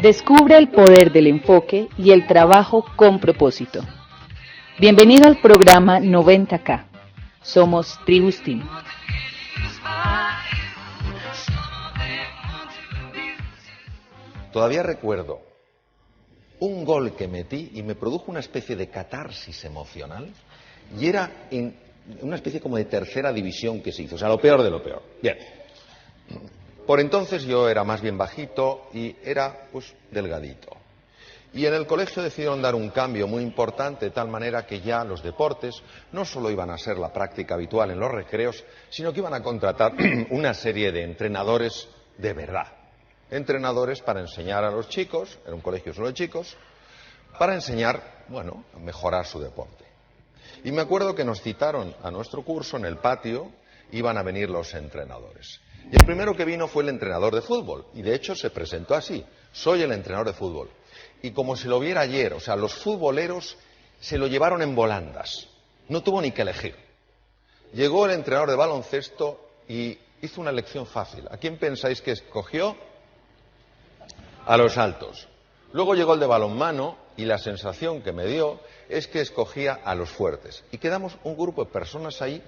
Descubre el poder del enfoque y el trabajo con propósito. Bienvenido al programa 90K. Somos Tribus Team. Todavía recuerdo un gol que metí y me produjo una especie de catarsis emocional y era en una especie como de tercera división que se hizo, o sea, lo peor de lo peor. Bien. Por entonces yo era más bien bajito y era, pues, delgadito. Y en el colegio decidieron dar un cambio muy importante de tal manera que ya los deportes no solo iban a ser la práctica habitual en los recreos, sino que iban a contratar una serie de entrenadores de verdad. Entrenadores para enseñar a los chicos, era un colegio solo de chicos, para enseñar, bueno, a mejorar su deporte. Y me acuerdo que nos citaron a nuestro curso en el patio, iban a venir los entrenadores. Y el primero que vino fue el entrenador de fútbol, y de hecho se presentó así: soy el entrenador de fútbol. Y como si lo viera ayer, o sea, los futboleros se lo llevaron en volandas, no tuvo ni que elegir. Llegó el entrenador de baloncesto y hizo una elección fácil. ¿A quién pensáis que escogió? A los altos. Luego llegó el de balonmano y la sensación que me dio es que escogía a los fuertes. Y quedamos un grupo de personas ahí.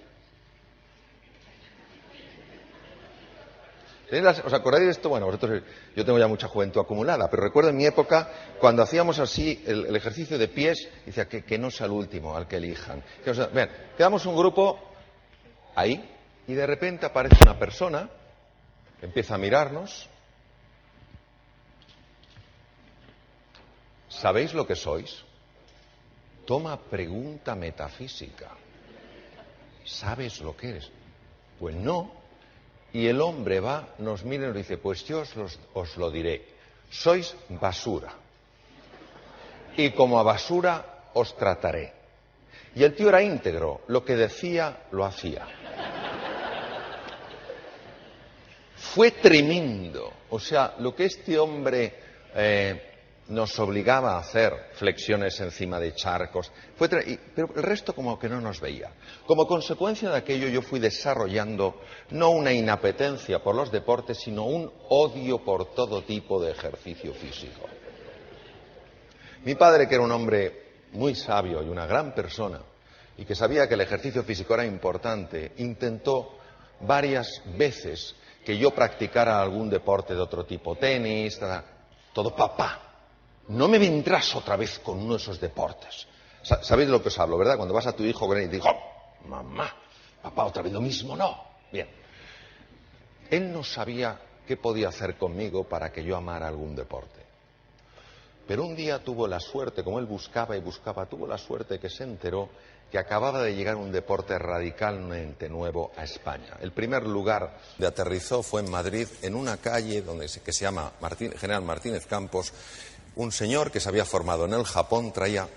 ¿Os acordáis de esto? Bueno, vosotros, yo tengo ya mucha juventud acumulada, pero recuerdo en mi época cuando hacíamos así el ejercicio de pies, decía que no sea el último al que elijan. Bien, quedamos un grupo ahí y de repente aparece una persona que empieza a mirarnos. ¿Sabéis lo que sois? Toma pregunta metafísica. ¿Sabes lo que eres? Pues no. Y el hombre va, nos mira y nos dice: pues yo os lo diré. Sois basura. Y como a basura os trataré. Y el tío era íntegro. Lo que decía, lo hacía. Fue tremendo. O sea, lo que este hombre nos obligaba a hacer, flexiones encima de charcos, pero el resto como que no nos veía. Como consecuencia de aquello yo fui desarrollando no una inapetencia por los deportes, sino un odio por todo tipo de ejercicio físico. Mi padre, que era un hombre muy sabio y una gran persona, y que sabía que el ejercicio físico era importante, intentó varias veces que yo practicara algún deporte de otro tipo, tenis, todo. Papá, no me vendrás otra vez con uno de esos deportes. ¿Sabéis de lo que os hablo, verdad? Cuando vas a tu hijo con él y te digo: oh, mamá, papá, otra vez lo mismo, no. Bien. Él no sabía qué podía hacer conmigo para que yo amara algún deporte. Pero un día tuvo la suerte, como él buscaba y buscaba, tuvo la suerte que se enteró que acababa de llegar un deporte radicalmente nuevo a España. El primer lugar de aterrizó fue en Madrid, en una calle que se llama General Martínez Campos. Un señor que se había formado en el Japón traía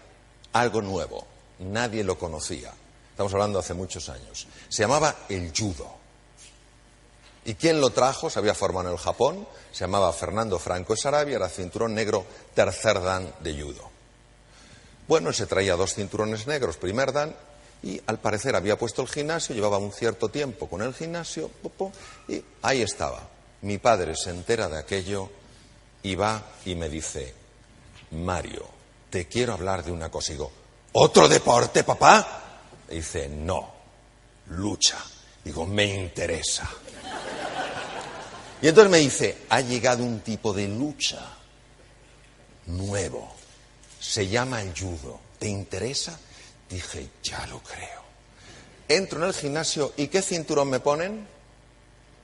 algo nuevo, nadie lo conocía. Estamos hablando de hace muchos años. Se llamaba el judo. ¿Y quién lo trajo? Se había formado en el Japón, se llamaba Fernando Franco Sarabia, era cinturón negro, tercer dan de judo. Bueno, él se traía 2 cinturones negros, primer dan, y al parecer había puesto el gimnasio, llevaba un cierto tiempo con el gimnasio, y ahí estaba. Mi padre se entera de aquello y va y me dice: Mario, te quiero hablar de una cosa. Y digo: ¿otro deporte, papá? Y dice: no, lucha. Digo: me interesa. Y entonces me dice: ha llegado un tipo de lucha nuevo, se llama el judo, ¿te interesa? Dije: ya lo creo. Entro en el gimnasio y ¿qué cinturón me ponen?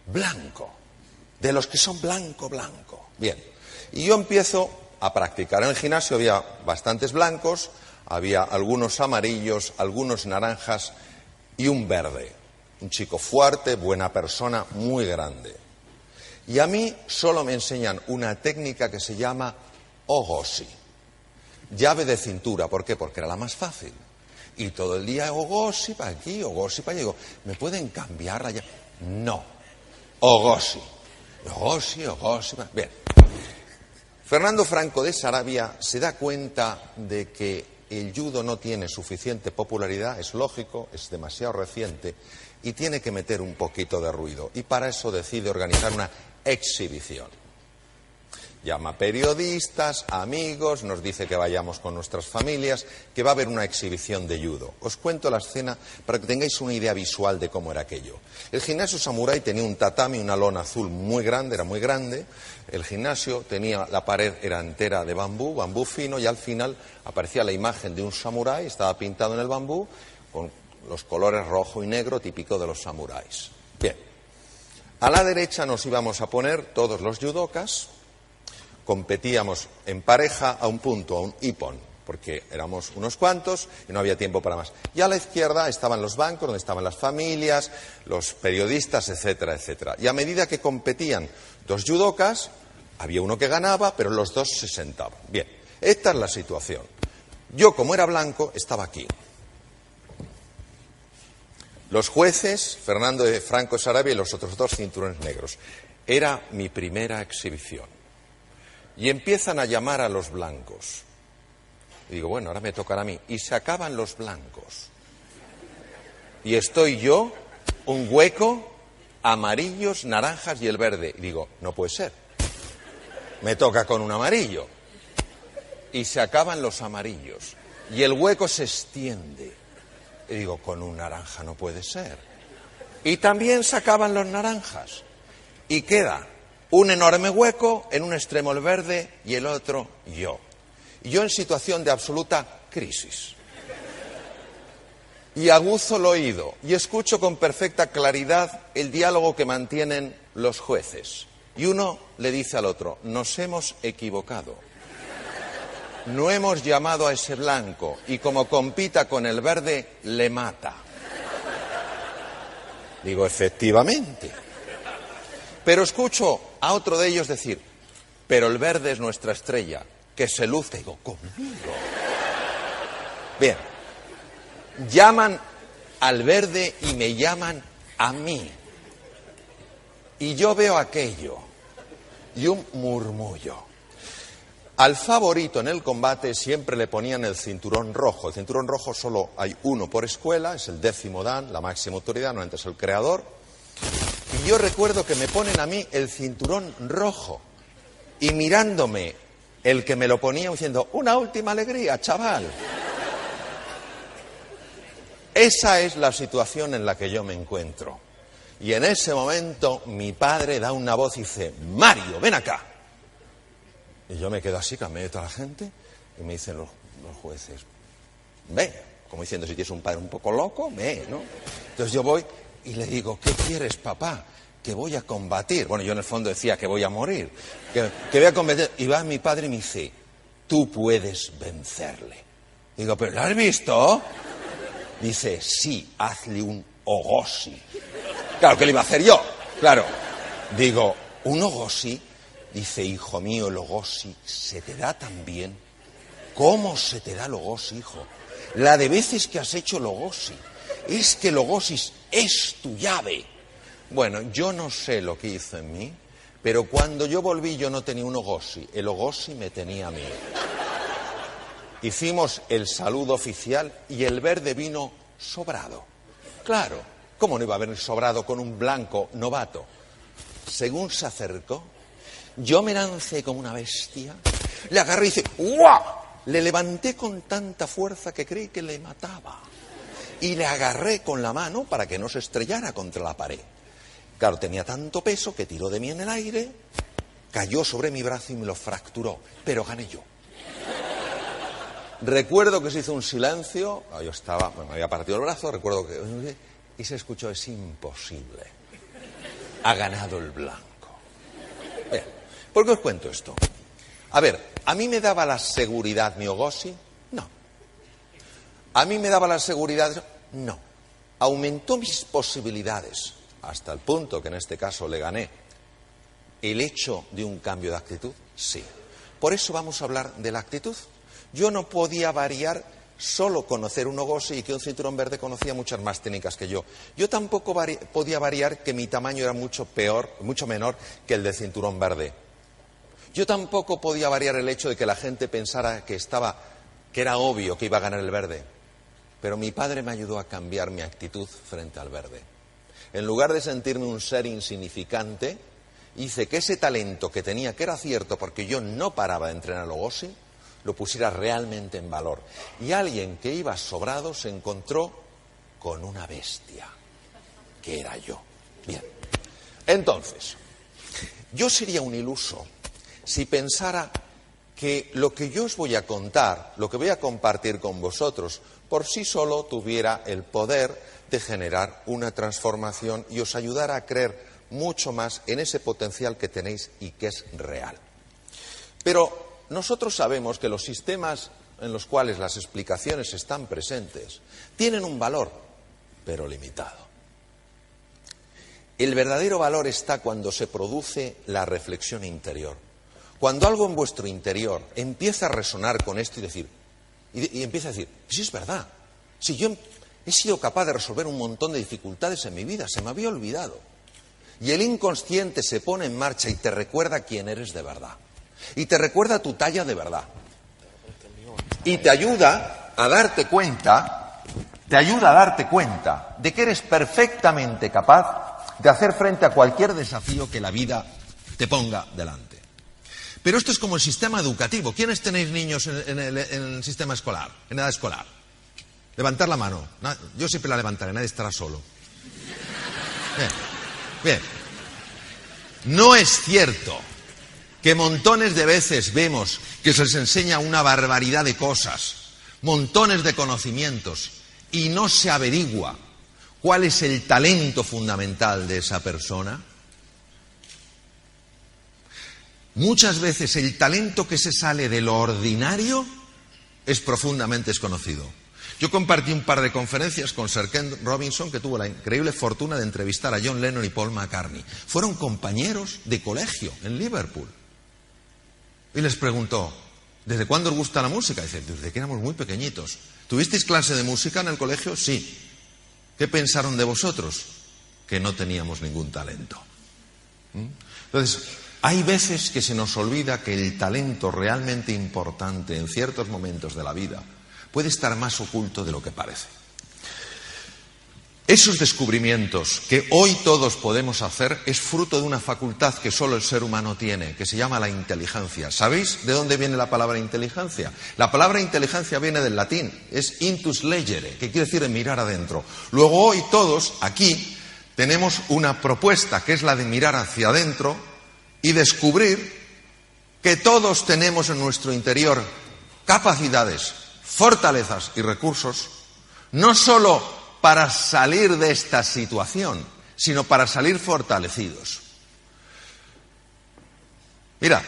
Blanco, de los que son blanco. Bien, y yo empiezo a practicar. En el gimnasio había bastantes blancos, había algunos amarillos, algunos naranjas y un verde. Un chico fuerte, buena persona, muy grande. Y a mí solo me enseñan una técnica que se llama ogoshi. Llave de cintura. ¿Por qué? Porque era la más fácil. Y todo el día ogoshi para aquí, ogoshi para allá. Digo: ¿me pueden cambiar la llave? No. Ogoshi. Ogoshi. Bien. Fernando Franco de Sarabia se da cuenta de que el judo no tiene suficiente popularidad, es lógico, es demasiado reciente, y tiene que meter un poquito de ruido. Y para eso decide organizar una exhibición. Llama periodistas, amigos, nos dice que vayamos con nuestras familias, que va a haber una exhibición de judo. Os cuento la escena para que tengáis una idea visual de cómo era aquello. El gimnasio samurái tenía un tatami, una lona azul muy grande, era muy grande. El gimnasio tenía, la pared era entera de bambú, bambú fino, y al final aparecía la imagen de un samurái, estaba pintado en el bambú, con los colores rojo y negro típico de los samuráis. Bien, a la derecha nos íbamos a poner todos los judokas. Competíamos en pareja a un punto, a un ippon, porque éramos unos cuantos y no había tiempo para más. Y a la izquierda estaban los bancos, donde estaban las familias, los periodistas, etcétera, etcétera. Y a medida que competían dos judokas, había uno que ganaba, pero los dos se sentaban. Bien, esta es la situación. Yo, como era blanco, estaba aquí. Los jueces, Fernando de Franco Sarabia y los otros dos cinturones negros. Era mi primera exhibición. Y empiezan a llamar a los blancos. Y digo, bueno, ahora me tocará a mí. Y se acaban los blancos. Y estoy yo, un hueco, amarillos, naranjas y el verde. Y digo, no puede ser. Me toca con un amarillo. Y se acaban los amarillos. Y el hueco se extiende. Y digo, con un naranja no puede ser. Y también se acaban los naranjas. Y queda un enorme hueco, en un extremo el verde y el otro yo. Y yo en situación de absoluta crisis. Y aguzo el oído y escucho con perfecta claridad el diálogo que mantienen los jueces. Y uno le dice al otro, nos hemos equivocado. No hemos llamado a ese blanco y como compita con el verde, le mata. Digo, efectivamente. Pero escucho a otro de ellos decir, pero el verde es nuestra estrella, que se luzca. Digo, conmigo. Bien, llaman al verde y me llaman a mí. Y yo veo aquello y un murmullo. Al favorito en el combate siempre le ponían el cinturón rojo. El cinturón rojo solo hay uno por escuela, es el 10º dan, la máxima autoridad, no es el creador. Y yo recuerdo que me ponen a mí el cinturón rojo y mirándome el que me lo ponía diciendo, una última alegría, chaval. Esa es la situación en la que yo me encuentro. Y en ese momento mi padre da una voz y dice, Mario, ven acá. Y yo me quedo así, que en medio de toda la gente, y me dicen los jueces, ve, como diciendo, si tienes un padre un poco loco, ve, ¿no? Entonces yo voy y le digo, ¿qué quieres, papá? Que voy a combatir. Bueno, yo en el fondo decía que voy a morir, que voy a combatir. Y va mi padre y me dice, tú puedes vencerle. Digo, ¿pero lo has visto? Dice, sí, hazle un ogoshi. Claro, ¿qué le iba a hacer yo? Claro. Digo, ¿un ogoshi? Dice, hijo mío, el ogoshi se te da tan bien. ¿Cómo se te da el ogoshi, hijo? La de veces que has hecho el ogoshi. Es que el ogoshi es tu llave. Bueno, yo no sé lo que hizo en mí, pero cuando yo volví yo no tenía un ogoshi. El ogoshi me tenía a mí. Hicimos el saludo oficial y el verde vino sobrado. Claro, ¿cómo no iba a haber sobrado con un blanco novato? Según se acercó, yo me lancé como una bestia, le agarré y dice, ¡guau! Le levanté con tanta fuerza que creí que le mataba. Y le agarré con la mano para que no se estrellara contra la pared. Claro, tenía tanto peso que tiró de mí en el aire, cayó sobre mi brazo y me lo fracturó. Pero gané yo. Recuerdo que se hizo un silencio, yo estaba, me había partido el brazo, recuerdo que... Y se escuchó, es imposible. Ha ganado el blanco. Bien, ¿por qué os cuento esto? A ver, ¿a mí me daba la seguridad mi ogoshi? No. ¿A mí me daba la seguridad? No. Aumentó mis posibilidades, hasta el punto que en este caso le gané. ¿El hecho de un cambio de actitud? Sí. Por eso vamos a hablar de la actitud. Yo no podía variar solo conocer un ogoshi y que un cinturón verde conocía muchas más técnicas que yo. Yo tampoco podía variar que mi tamaño era mucho menor que el del cinturón verde. Yo tampoco podía variar el hecho de que la gente pensara que era obvio que iba a ganar el verde. Pero mi padre me ayudó a cambiar mi actitud frente al verde. En lugar de sentirme un ser insignificante hice que ese talento que tenía, que era cierto porque yo no paraba de entrenar Logossi, lo pusiera realmente en valor. Y alguien que iba sobrado se encontró con una bestia, que era yo. Bien, entonces, yo sería un iluso si pensara que lo que yo os voy a contar, lo que voy a compartir con vosotros, por sí solo tuviera el poder de generar una transformación y os ayudara a creer mucho más en ese potencial que tenéis y que es real. Pero nosotros sabemos que los sistemas en los cuales las explicaciones están presentes tienen un valor, pero limitado. El verdadero valor está cuando se produce la reflexión interior. Cuando algo en vuestro interior empieza a resonar con esto y decir, y empieza a decir, sí es verdad, si yo he sido capaz de resolver un montón de dificultades en mi vida, se me había olvidado. Y el inconsciente se pone en marcha y te recuerda quién eres de verdad. Y te recuerda tu talla de verdad. Y te ayuda a darte cuenta, de que eres perfectamente capaz de hacer frente a cualquier desafío que la vida te ponga delante. Pero esto es como el sistema educativo. ¿Quiénes tenéis niños en el sistema escolar, en edad escolar? Levantar la mano. Yo siempre la levantaré, nadie estará solo. Bien. No es cierto que montones de veces vemos que se les enseña una barbaridad de cosas, montones de conocimientos, y no se averigua cuál es el talento fundamental de esa persona. Muchas veces el talento que se sale de lo ordinario es profundamente desconocido. Yo compartí un par de conferencias con Sir Ken Robinson, que tuvo la increíble fortuna de entrevistar a John Lennon y Paul McCartney. Fueron compañeros de colegio en Liverpool. Y les preguntó, ¿desde cuándo os gusta la música? Dice, desde que éramos muy pequeñitos. ¿Tuvisteis clase de música en el colegio? Sí. ¿Qué pensaron de vosotros? Que no teníamos ningún talento. Entonces, hay veces que se nos olvida que el talento realmente importante en ciertos momentos de la vida puede estar más oculto de lo que parece. Esos descubrimientos que hoy todos podemos hacer es fruto de una facultad que solo el ser humano tiene, que se llama la inteligencia. ¿Sabéis de dónde viene la palabra inteligencia? La palabra inteligencia viene del latín, es intus legere, que quiere decir mirar adentro. Luego hoy todos aquí tenemos una propuesta que es la de mirar hacia adentro y descubrir que todos tenemos en nuestro interior capacidades, fortalezas y recursos, no solo para salir de esta situación, sino para salir fortalecidos. Mira,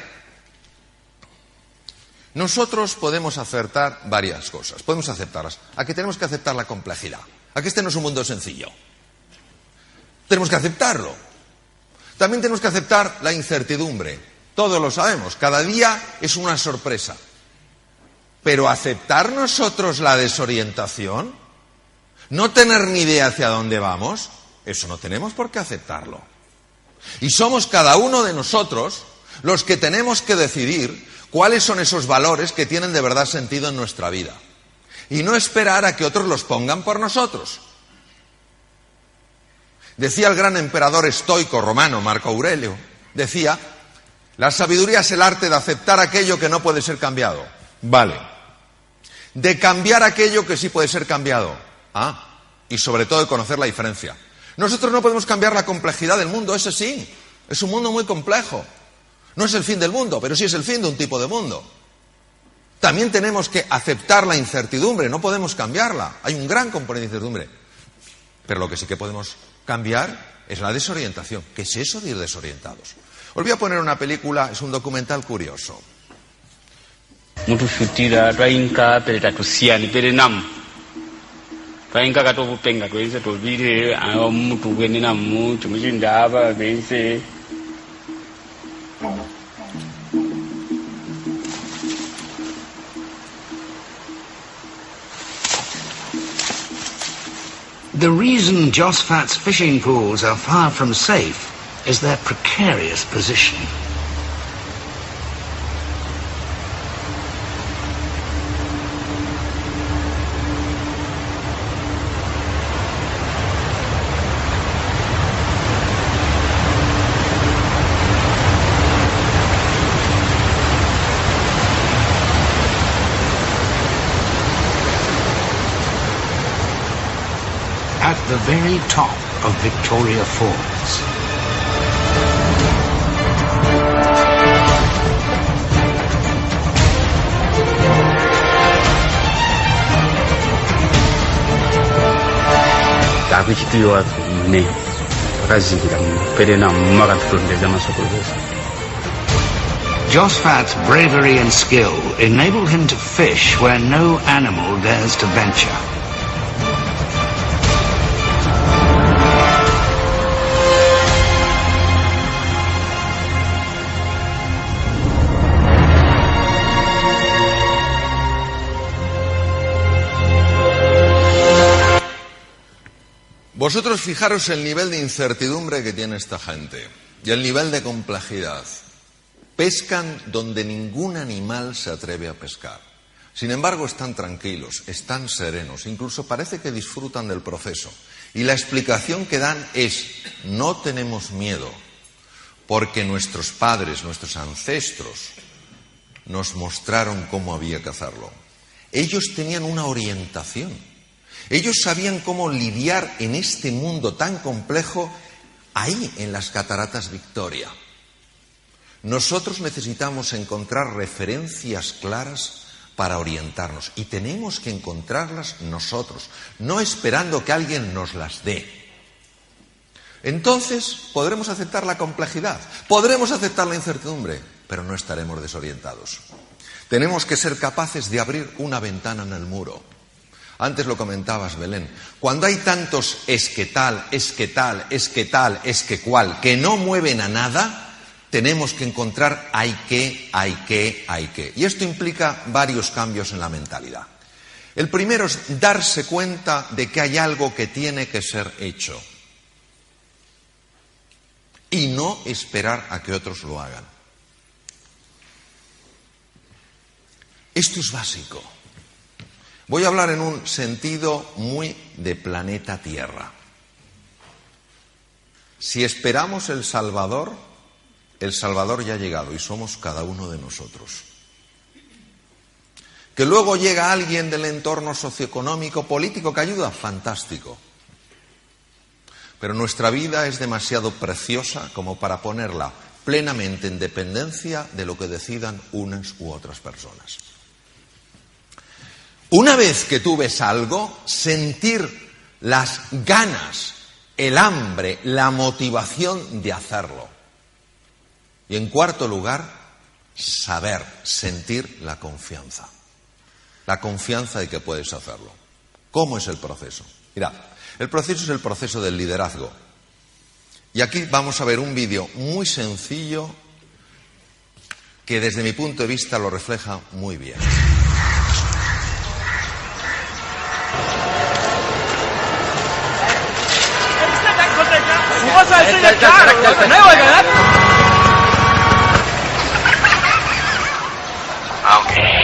nosotros podemos acertar varias cosas, podemos aceptarlas. Aquí tenemos que aceptar la complejidad. Aquí este no es un mundo sencillo. Tenemos que aceptarlo. También tenemos que aceptar la incertidumbre. Todos lo sabemos, cada día es una sorpresa. Pero aceptar nosotros la desorientación, no tener ni idea hacia dónde vamos, eso no tenemos por qué aceptarlo. Y somos cada uno de nosotros los que tenemos que decidir cuáles son esos valores que tienen de verdad sentido en nuestra vida. Y no esperar a que otros los pongan por nosotros. Decía el gran emperador estoico romano, Marco Aurelio, decía, la sabiduría es el arte de aceptar aquello que no puede ser cambiado. Vale. De cambiar aquello que sí puede ser cambiado. Y sobre todo de conocer la diferencia. Nosotros no podemos cambiar la complejidad del mundo, ese sí. Es un mundo muy complejo. No es el fin del mundo, pero sí es el fin de un tipo de mundo. También tenemos que aceptar la incertidumbre, no podemos cambiarla. Hay un gran componente de incertidumbre. Pero lo que sí que podemos cambiar es la desorientación. ¿Qué es eso de ir desorientados? Os voy a poner una película, es un documental curioso. The reason Josfat's fishing pools are far from safe is their precarious position. the very top of Victoria Falls. Josfat's bravery and skill enabled him to fish where no animal dares to venture. Vosotros fijaros el nivel de incertidumbre que tiene esta gente y el nivel de complejidad. Pescan donde ningún animal se atreve a pescar. Sin embargo, están tranquilos, están serenos, incluso parece que disfrutan del proceso. Y la explicación que dan es: no tenemos miedo, porque nuestros padres, nuestros ancestros, nos mostraron cómo había que hacerlo. Ellos tenían una orientación. Ellos sabían cómo lidiar en este mundo tan complejo ahí, en las Cataratas Victoria. Nosotros necesitamos encontrar referencias claras para orientarnos y tenemos que encontrarlas nosotros, no esperando que alguien nos las dé. Entonces podremos aceptar la complejidad, podremos aceptar la incertidumbre, pero no estaremos desorientados. Tenemos que ser capaces de abrir una ventana en el muro. Antes lo comentabas, Belén. Cuando hay tantos es que tal, es que tal, es que tal, es que cual, que no mueven a nada, tenemos que encontrar hay que. Y esto implica varios cambios en la mentalidad. El primero es darse cuenta de que hay algo que tiene que ser hecho. Y no esperar a que otros lo hagan. Esto es básico. Voy a hablar en un sentido muy de planeta Tierra. Si esperamos el Salvador ya ha llegado y somos cada uno de nosotros. Que luego llega alguien del entorno socioeconómico, político que ayuda, fantástico. Pero nuestra vida es demasiado preciosa como para ponerla plenamente en dependencia de lo que decidan unas u otras personas. Una vez que tú ves algo, sentir las ganas, el hambre, la motivación de hacerlo. Y en cuarto lugar, saber, sentir la confianza. La confianza de que puedes hacerlo. ¿Cómo es el proceso? Mirad, el proceso es el proceso del liderazgo. Y aquí vamos a ver un vídeo muy sencillo que desde mi punto de vista lo refleja muy bien.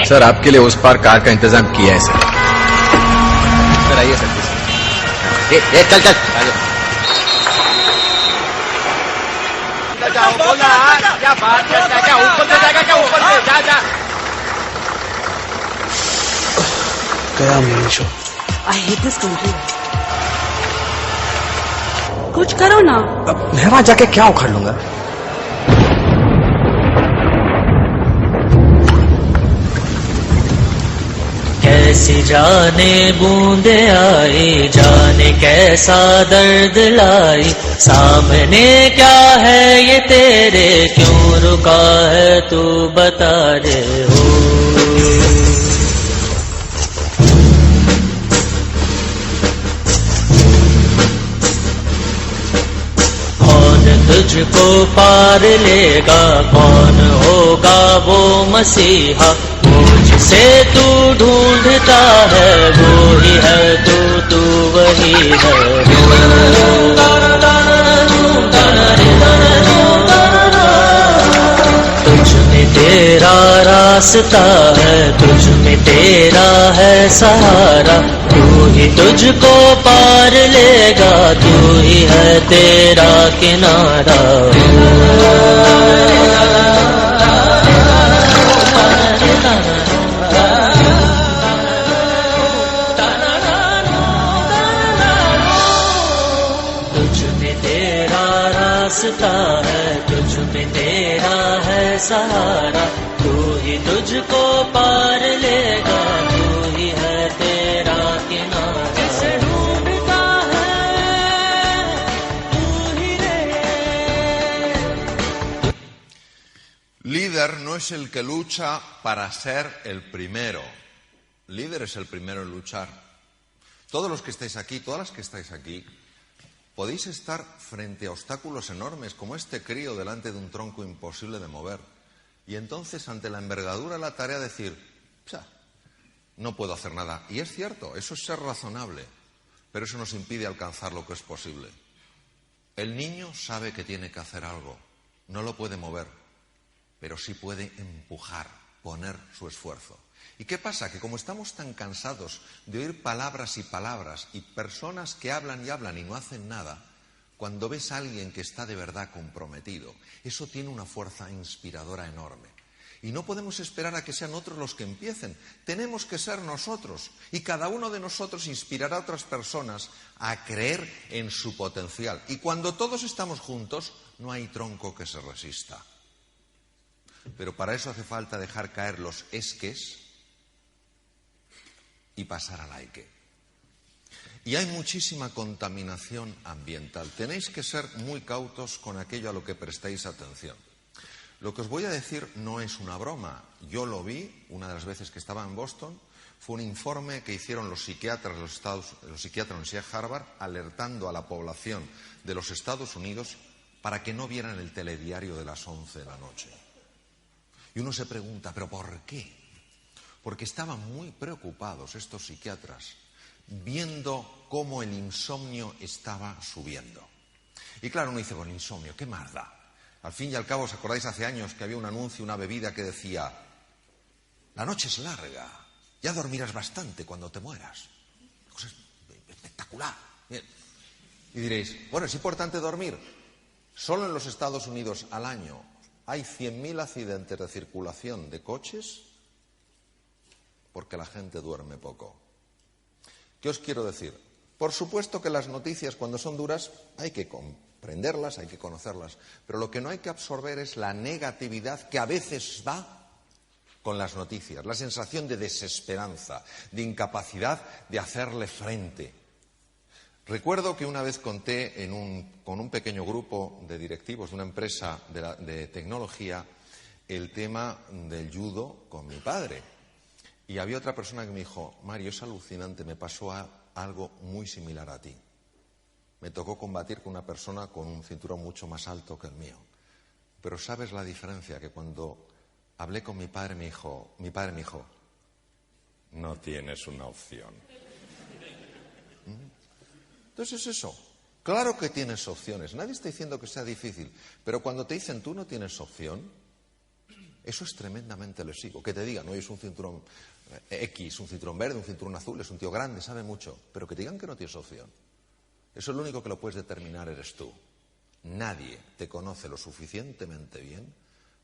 Sir आपके लिए उस पार कार का इंतजाम किया है सर आइए सर चल चल क्या बात करता है क्या ऊपर से जाएगा क्या ऊपर से जा जा गया Meesho I hate this country. कुछ करो ना। मैं वहां जाके क्या उखाड़ लूंगा? कैसी जाने बूंदे आई, जाने कैसा दर्द लाई, सामने क्या है ये तेरे, क्यों रुका है तू बता दे हो। तुझको पार लेगा, कौन होगा वो मसीहा, मुझसे तू ढूंढता है, वो ही है तू वही है। तुझ में तेरा रास्ता है, तुझ में तेरा है सहारा, तू ही तुझको पार लेगा, तू ही है तेरा किनारा। रास्ता है, तुझ में तेरा है सहारा, तू ही तुझको पार लेगा, तू ही है तेरा किनारा। जिसे ढूंढता है तू ही रे। Líder no es el que lucha para ser el primero. Líder es el primero en luchar. Todos los que estáis aquí, todas las que estáis aquí, podéis estar frente a obstáculos enormes, como este crío delante de un tronco imposible de mover. Y entonces, ante la envergadura de la tarea, decir, no puedo hacer nada. Y es cierto, eso es ser razonable, pero eso nos impide alcanzar lo que es posible. El niño sabe que tiene que hacer algo, no lo puede mover, pero sí puede empujar, poner su esfuerzo. ¿Y qué pasa? Que como estamos tan cansados de oír palabras y palabras y personas que hablan y hablan y no hacen nada, cuando ves a alguien que está de verdad comprometido, eso tiene una fuerza inspiradora enorme. Y no podemos esperar a que sean otros los que empiecen. Tenemos que ser nosotros. Y cada uno de nosotros inspirará a otras personas a creer en su potencial. Y cuando todos estamos juntos, no hay tronco que se resista. Pero para eso hace falta dejar caer los esques y pasar al hay que. Y hay muchísima contaminación ambiental. Tenéis que ser muy cautos con aquello a lo que prestéis atención. Lo que os voy a decir no es una broma. Yo lo vi una de las veces que estaba en Boston. Fue un informe que hicieron los psiquiatras de los psiquiatras de la Universidad de Harvard, alertando a la población de los Estados Unidos para que no vieran el telediario de las 11 de la noche. Y uno se pregunta, ¿pero por qué? Porque estaban muy preocupados estos psiquiatras viendo cómo el insomnio estaba subiendo. Y claro, uno dice, bueno, insomnio, ¿qué más da? Al fin y al cabo, ¿os acordáis hace años que había un anuncio, una bebida que decía, la noche es larga, ya dormirás bastante cuando te mueras? Cosa espectacular. Bien. Y diréis, bueno, ¿es importante dormir? Solo en los Estados Unidos al año hay 100.000 accidentes de circulación de coches porque la gente duerme poco. ¿Qué os quiero decir? Por supuesto que las noticias, cuando son duras, hay que comprenderlas, hay que conocerlas, pero lo que no hay que absorber es la negatividad que a veces va con las noticias, la sensación de desesperanza, de incapacidad de hacerle frente. Recuerdo que una vez conté con un pequeño grupo de directivos de una empresa de tecnología el tema del judo con mi padre. Y había otra persona que me dijo, Mario, es alucinante, me pasó algo muy similar a ti. Me tocó combatir con una persona con un cinturón mucho más alto que el mío. Pero ¿sabes la diferencia? Que cuando hablé con mi padre me dijo, no tienes una opción. Entonces es eso. Claro que tienes opciones. Nadie está diciendo que sea difícil. Pero cuando te dicen tú no tienes opción, eso es tremendamente lesivo. Que te digan, oye, es un cinturón X, un cinturón verde, un cinturón azul, es un tío grande, sabe mucho. Pero que te digan que no tienes opción. Eso es lo único que lo puedes determinar eres tú. Nadie te conoce lo suficientemente bien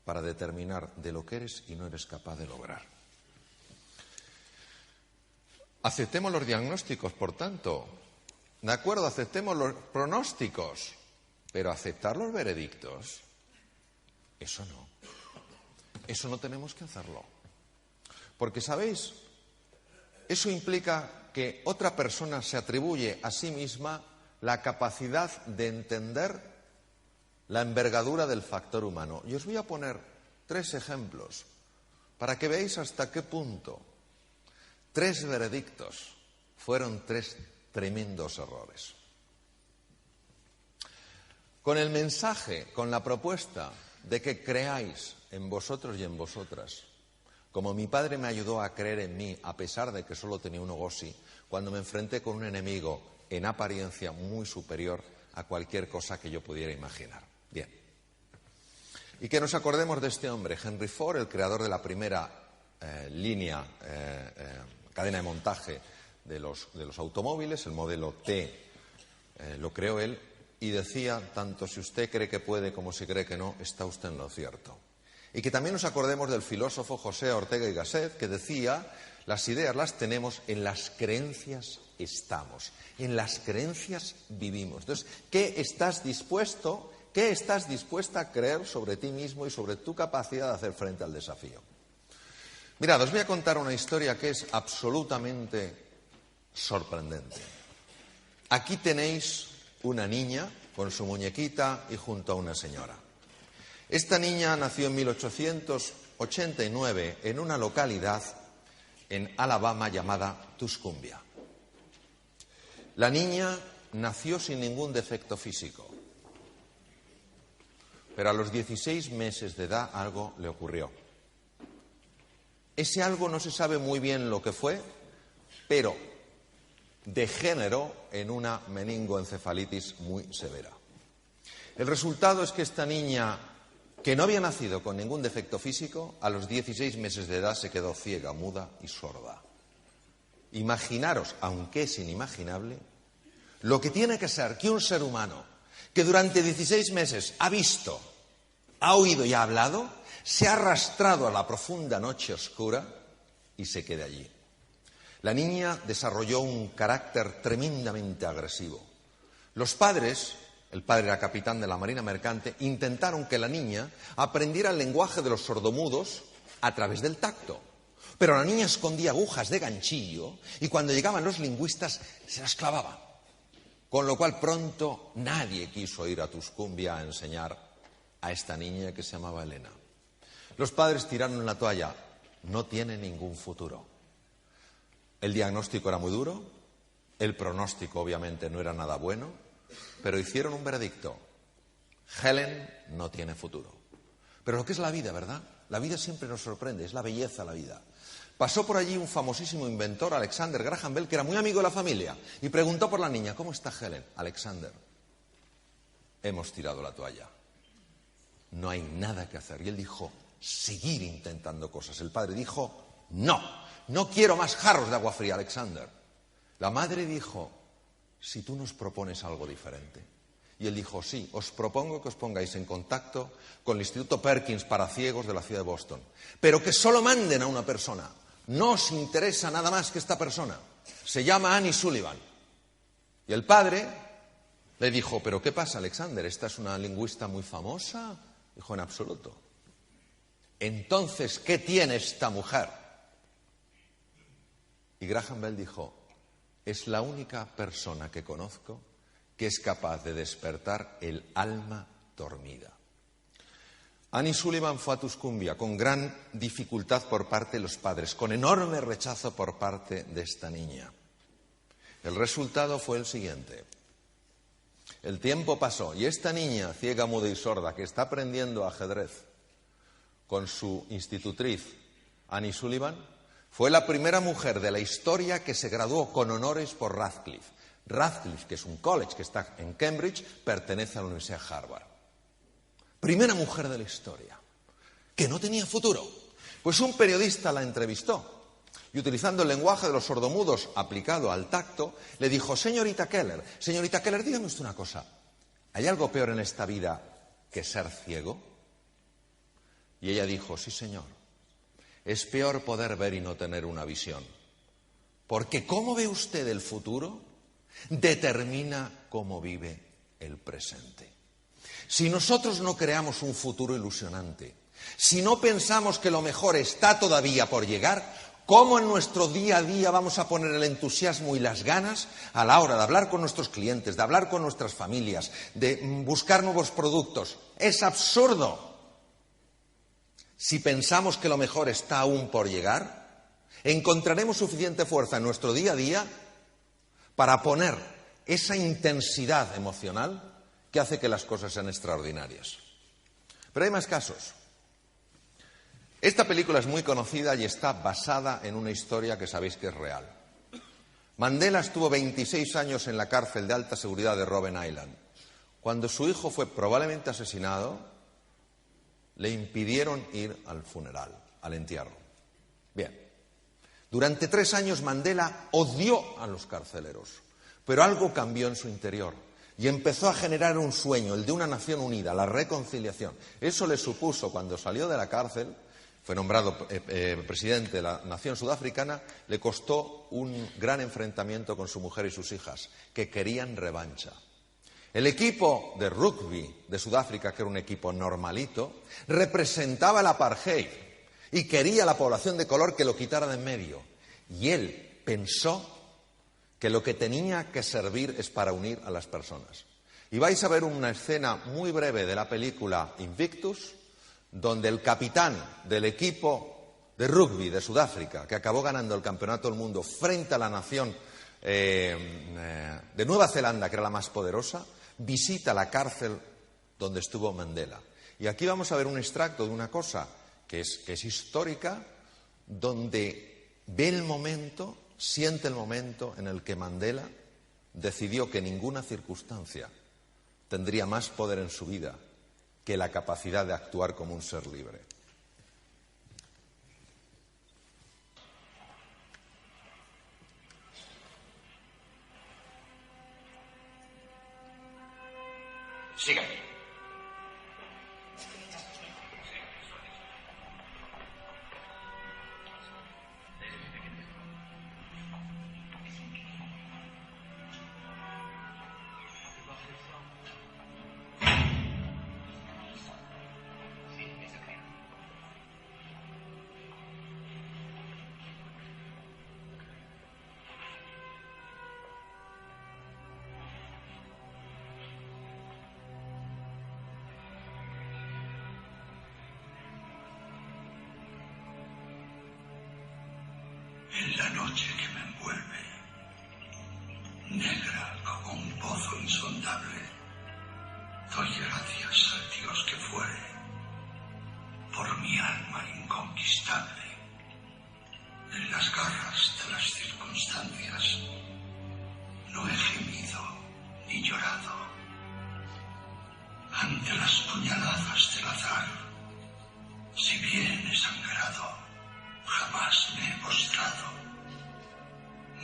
para determinar de lo que eres y no eres capaz de lograr. Aceptemos los diagnósticos, por tanto. De acuerdo, aceptemos los pronósticos, pero aceptar los veredictos, eso no. Eso no tenemos que hacerlo. Porque, ¿sabéis? Eso implica que otra persona se atribuye a sí misma la capacidad de entender la envergadura del factor humano. Y os voy a poner 3 ejemplos para que veáis hasta qué punto 3 veredictos fueron 3 tremendos errores. Con el mensaje, con la propuesta de que creáis en vosotros y en vosotras, como mi padre me ayudó a creer en mí, a pesar de que solo tenía un ogosi, cuando me enfrenté con un enemigo en apariencia muy superior a cualquier cosa que yo pudiera imaginar. Bien. Y que nos acordemos de este hombre, Henry Ford, el creador de la primera cadena de montaje de los automóviles, el modelo T, lo creó él, y decía, tanto si usted cree que puede como si cree que no, está usted en lo cierto. Y que también nos acordemos del filósofo José Ortega y Gasset, que decía, las ideas las tenemos, en las creencias estamos, en las creencias vivimos. Entonces, ¿qué estás dispuesto, ¿Qué estás dispuesta a creer sobre ti mismo y sobre tu capacidad de hacer frente al desafío? Mirad, os voy a contar una historia que es absolutamente sorprendente. Aquí tenéis una niña con su muñequita y junto a una señora. Esta niña nació en 1889 en una localidad en Alabama llamada Tuscumbia. La niña nació sin ningún defecto físico, pero a los 16 meses de edad algo le ocurrió. Ese algo no se sabe muy bien lo que fue, pero degeneró en una meningoencefalitis muy severa. El resultado es que esta niña, que no había nacido con ningún defecto físico, a los 16 meses de edad se quedó ciega, muda y sorda. Imaginaros, aunque es inimaginable, lo que tiene que ser que un ser humano que durante 16 meses ha visto, ha oído y ha hablado, se ha arrastrado a la profunda noche oscura y se quede allí. La niña desarrolló un carácter tremendamente agresivo. Los padres, el padre era capitán de la Marina Mercante, intentaron que la niña aprendiera el lenguaje de los sordomudos a través del tacto. Pero la niña escondía agujas de ganchillo y cuando llegaban los lingüistas se las clavaba. Con lo cual pronto nadie quiso ir a Tuscumbia a enseñar a esta niña que se llamaba Elena. Los padres tiraron la toalla. No tiene ningún futuro. El diagnóstico era muy duro, el pronóstico obviamente no era nada bueno, pero hicieron un veredicto. Helen no tiene futuro. Pero lo que es la vida, ¿verdad? La vida siempre nos sorprende, es la belleza de la vida. Pasó por allí un famosísimo inventor, Alexander Graham Bell, que era muy amigo de la familia, y preguntó por la niña: ¿cómo está Helen? Alexander, hemos tirado la toalla. No hay nada que hacer. Y él dijo: seguir intentando cosas. El padre dijo: no quiero más jarros de agua fría, Alexander. La madre dijo: si tú nos propones algo diferente. Y él dijo: sí, os propongo que os pongáis en contacto con el Instituto Perkins para ciegos de la ciudad de Boston, pero que solo manden a una persona. No os interesa nada más que esta persona. Se llama Annie Sullivan. Y el padre le dijo: ¿pero qué pasa, Alexander? ¿Esta es una lingüista muy famosa? Dijo: en absoluto. Entonces, ¿qué tiene esta mujer? Y Graham Bell dijo: es la única persona que conozco que es capaz de despertar el alma dormida. Annie Sullivan fue a Tuscumbia con gran dificultad por parte de los padres, con enorme rechazo por parte de esta niña. El resultado fue el siguiente. El tiempo pasó y esta niña, ciega, muda y sorda, que está aprendiendo ajedrez con su institutriz, Annie Sullivan, fue la primera mujer de la historia que se graduó con honores por Radcliffe. Radcliffe, que es un college que está en Cambridge, pertenece a la Universidad de Harvard. Primera mujer de la historia, que no tenía futuro. Pues un periodista la entrevistó y, utilizando el lenguaje de los sordomudos aplicado al tacto, le dijo: señorita Keller, dígame usted una cosa. ¿Hay algo peor en esta vida que ser ciego? Y ella dijo: sí, señor. Es peor poder ver y no tener una visión. Porque cómo ve usted el futuro determina cómo vive el presente. Si nosotros no creamos un futuro ilusionante, si no pensamos que lo mejor está todavía por llegar, ¿cómo en nuestro día a día vamos a poner el entusiasmo y las ganas a la hora de hablar con nuestros clientes, de hablar con nuestras familias, de buscar nuevos productos? Es absurdo. Si pensamos que lo mejor está aún por llegar, encontraremos suficiente fuerza en nuestro día a día para poner esa intensidad emocional que hace que las cosas sean extraordinarias. Pero hay más casos. Esta película es muy conocida y está basada en una historia que sabéis que es real. Mandela estuvo 26 años en la cárcel de alta seguridad de Robben Island. Cuando su hijo fue probablemente asesinado, le impidieron ir al funeral, al entierro. Bien. Durante 3 años Mandela odió a los carceleros, pero algo cambió en su interior y empezó a generar un sueño, el de una nación unida, la reconciliación. Eso le supuso, cuando salió de la cárcel, fue nombrado presidente de la nación sudafricana, le costó un gran enfrentamiento con su mujer y sus hijas, que querían revancha. El equipo de rugby de Sudáfrica, que era un equipo normalito, representaba el apartheid y quería a la población de color que lo quitara de en medio. Y él pensó que lo que tenía que servir es para unir a las personas. Y vais a ver una escena muy breve de la película Invictus, donde el capitán del equipo de rugby de Sudáfrica, que acabó ganando el campeonato del mundo frente a la nación de Nueva Zelanda, que era la más poderosa, visita la cárcel donde estuvo Mandela. Y aquí vamos a ver un extracto de una cosa que es histórica, donde ve el momento, siente el momento en el que Mandela decidió que ninguna circunstancia tendría más poder en su vida que la capacidad de actuar como un ser libre. Síganme. En la noche que me envuelve, negra como un pozo insondable, doy gracias al Dios que fuere, por mi alma inconquistable. En las garras de las circunstancias, no he gemido ni llorado. Ante las puñaladas del azar, si bien he sangrado, jamás me he postrado.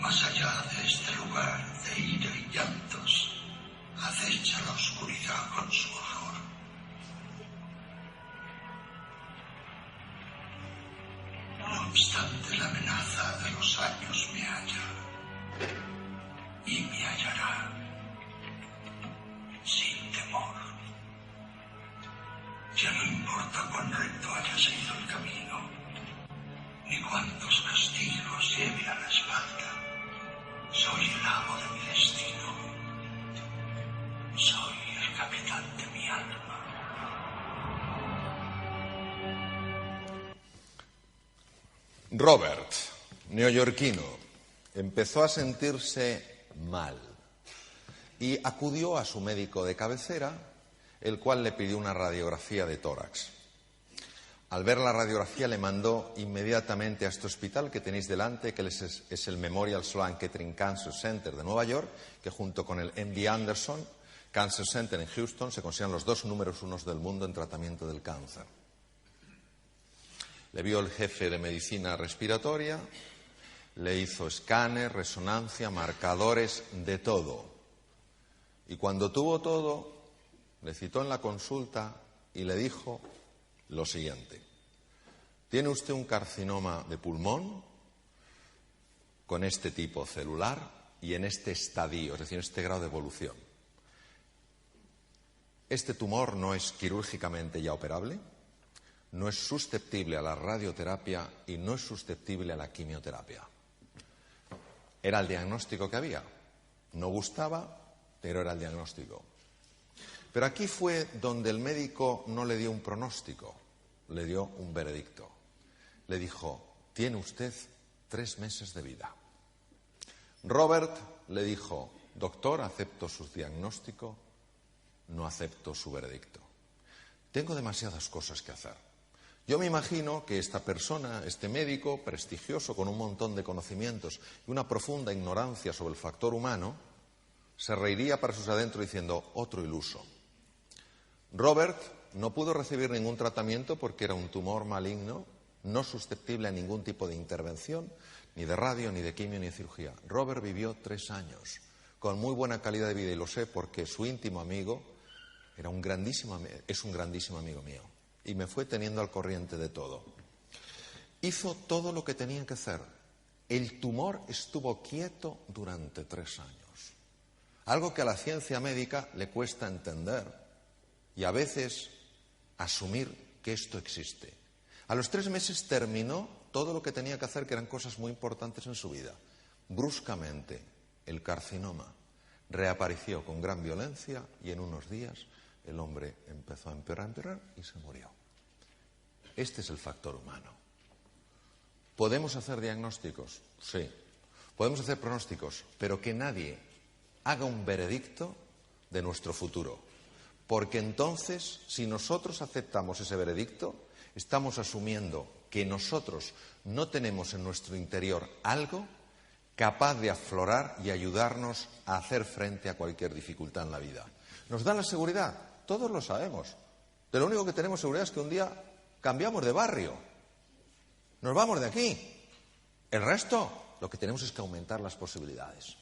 Más allá de este lugar de ira y llantos, acecha la oscuridad con su horror. No obstante, la amenaza de los años me halla y me hallará sin temor. Ya no importa cuán recto haya sido el camino, ni cuántos castigos lleve a la espalda. Soy el amo de mi destino. Soy el capitán de mi alma. Robert, neoyorquino, empezó a sentirse mal y acudió a su médico de cabecera, el cual le pidió una radiografía de tórax. Al ver la radiografía le mandó inmediatamente a este hospital que tenéis delante, que es el Memorial Sloan Kettering Cancer Center de Nueva York, que junto con el MD Anderson Cancer Center en Houston se consideran los dos números unos del mundo en tratamiento del cáncer. Le vio el jefe de medicina respiratoria, le hizo escáner, resonancia, marcadores, de todo. Y cuando tuvo todo, le citó en la consulta y le dijo lo siguiente: tiene usted un carcinoma de pulmón con este tipo celular y en este estadio, es decir, en este grado de evolución. Este tumor no es quirúrgicamente ya operable, no es susceptible a la radioterapia y no es susceptible a la quimioterapia. Era el diagnóstico que había. No gustaba, pero era el diagnóstico. Pero aquí fue donde el médico no le dio un pronóstico, le dio un veredicto. Le dijo: tiene usted 3 meses de vida. Robert le dijo: doctor, acepto su diagnóstico, no acepto su veredicto. Tengo demasiadas cosas que hacer. Yo me imagino que esta persona, este médico prestigioso con un montón de conocimientos y una profunda ignorancia sobre el factor humano, se reiría para sus adentros diciendo: otro iluso. Robert no pudo recibir ningún tratamiento porque era un tumor maligno, no susceptible a ningún tipo de intervención, ni de radio, ni de quimio, ni de cirugía. Robert vivió 3 años, con muy buena calidad de vida, y lo sé porque su íntimo amigo es un grandísimo amigo mío, y me fue teniendo al corriente de todo. Hizo todo lo que tenía que hacer. El tumor estuvo quieto durante 3 años. algo que a la ciencia médica le cuesta entender y a veces asumir que esto existe. A los 3 meses terminó todo lo que tenía que hacer, que eran cosas muy importantes en su vida. Bruscamente, el carcinoma reapareció con gran violencia y en unos días el hombre empezó a empeorar y se murió. Este es el factor humano. ¿Podemos hacer diagnósticos? Sí. Podemos hacer pronósticos, pero que nadie haga un veredicto de nuestro futuro. Porque entonces, si nosotros aceptamos ese veredicto, estamos asumiendo que nosotros no tenemos en nuestro interior algo capaz de aflorar y ayudarnos a hacer frente a cualquier dificultad en la vida. ¿Nos da la seguridad? Todos lo sabemos. De lo único que tenemos seguridad es que un día cambiamos de barrio. Nos vamos de aquí. El resto, lo que tenemos es que aumentar las posibilidades.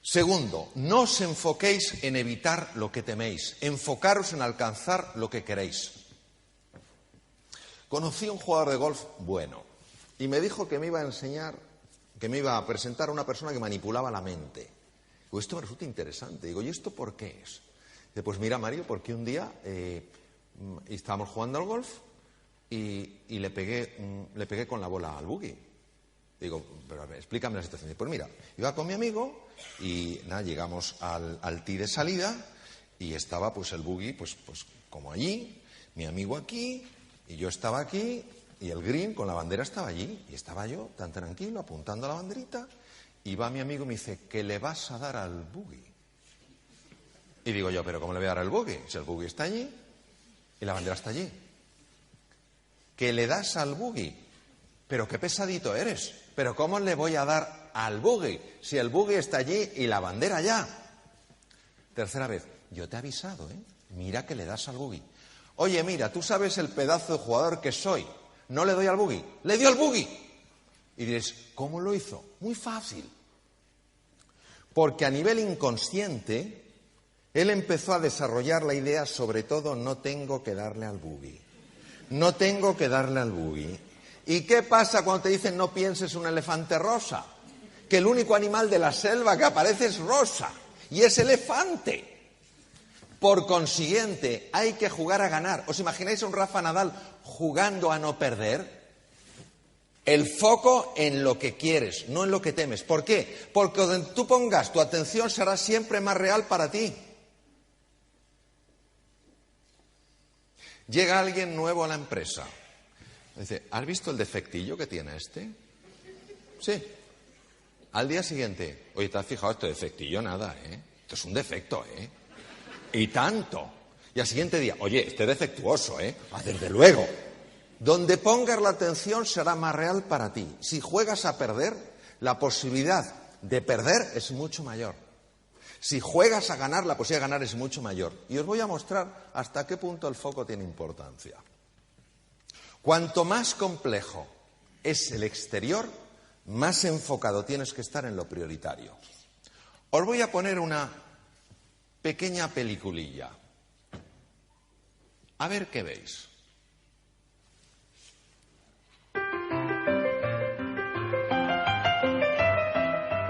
Segundo, no os enfoquéis en evitar lo que teméis. Enfocaros en alcanzar lo que queréis. Conocí a un jugador de golf bueno y me dijo que me iba a enseñar, que me iba a presentar a una persona que manipulaba la mente. Digo, esto me resulta interesante. Digo, ¿y esto por qué es? Dice, pues mira, Mario, porque un día estábamos jugando al golf y le pegué con la bola al buggy. Digo, pero a ver, explícame la situación. Dice, pues mira, iba con mi amigo y nada, llegamos al tee de salida y estaba pues el buggy pues como allí, mi amigo aquí y yo estaba aquí y el green con la bandera estaba allí y estaba yo tan tranquilo apuntando a la banderita y va mi amigo y me dice, ¿qué le vas a dar al buggy? Y digo yo, ¿pero cómo le voy a dar al buggy? Si el buggy está allí y la bandera está allí. ¿Qué le das al buggy? Pero qué pesadito eres. ¿Pero cómo le voy a dar al buggy si el buggy está allí y la bandera allá? Tercera vez, yo te he avisado, ¿eh? Mira que le das al buggy. Oye, mira, tú sabes el pedazo de jugador que soy. No le doy al buggy. ¡Le dio al buggy! Y diréis, ¿cómo lo hizo? Muy fácil. Porque a nivel inconsciente, él empezó a desarrollar la idea, sobre todo, no tengo que darle al buggy. No tengo que darle al buggy. ¿Y qué pasa cuando te dicen no pienses un elefante rosa? Que el único animal de la selva que aparece es rosa. Y es elefante. Por consiguiente, hay que jugar a ganar. ¿Os imagináis a un Rafa Nadal jugando a no perder? El foco en lo que quieres, no en lo que temes. ¿Por qué? Porque donde tú pongas tu atención será siempre más real para ti. Llega alguien nuevo a la empresa. Dice, ¿has visto el defectillo que tiene este? Sí. Al día siguiente, oye, ¿te has fijado este defectillo? Nada, ¿eh? Esto es un defecto, ¿eh? Y tanto. Y al siguiente día, oye, este es defectuoso, ¿eh? Ah, desde luego. Donde pongas la atención será más real para ti. Si juegas a perder, la posibilidad de perder es mucho mayor. Si juegas a ganar, la posibilidad de ganar es mucho mayor. Y os voy a mostrar hasta qué punto el foco tiene importancia. Cuanto más complejo es el exterior, más enfocado tienes que estar en lo prioritario. Os voy a poner una pequeña peliculilla. A ver qué veis.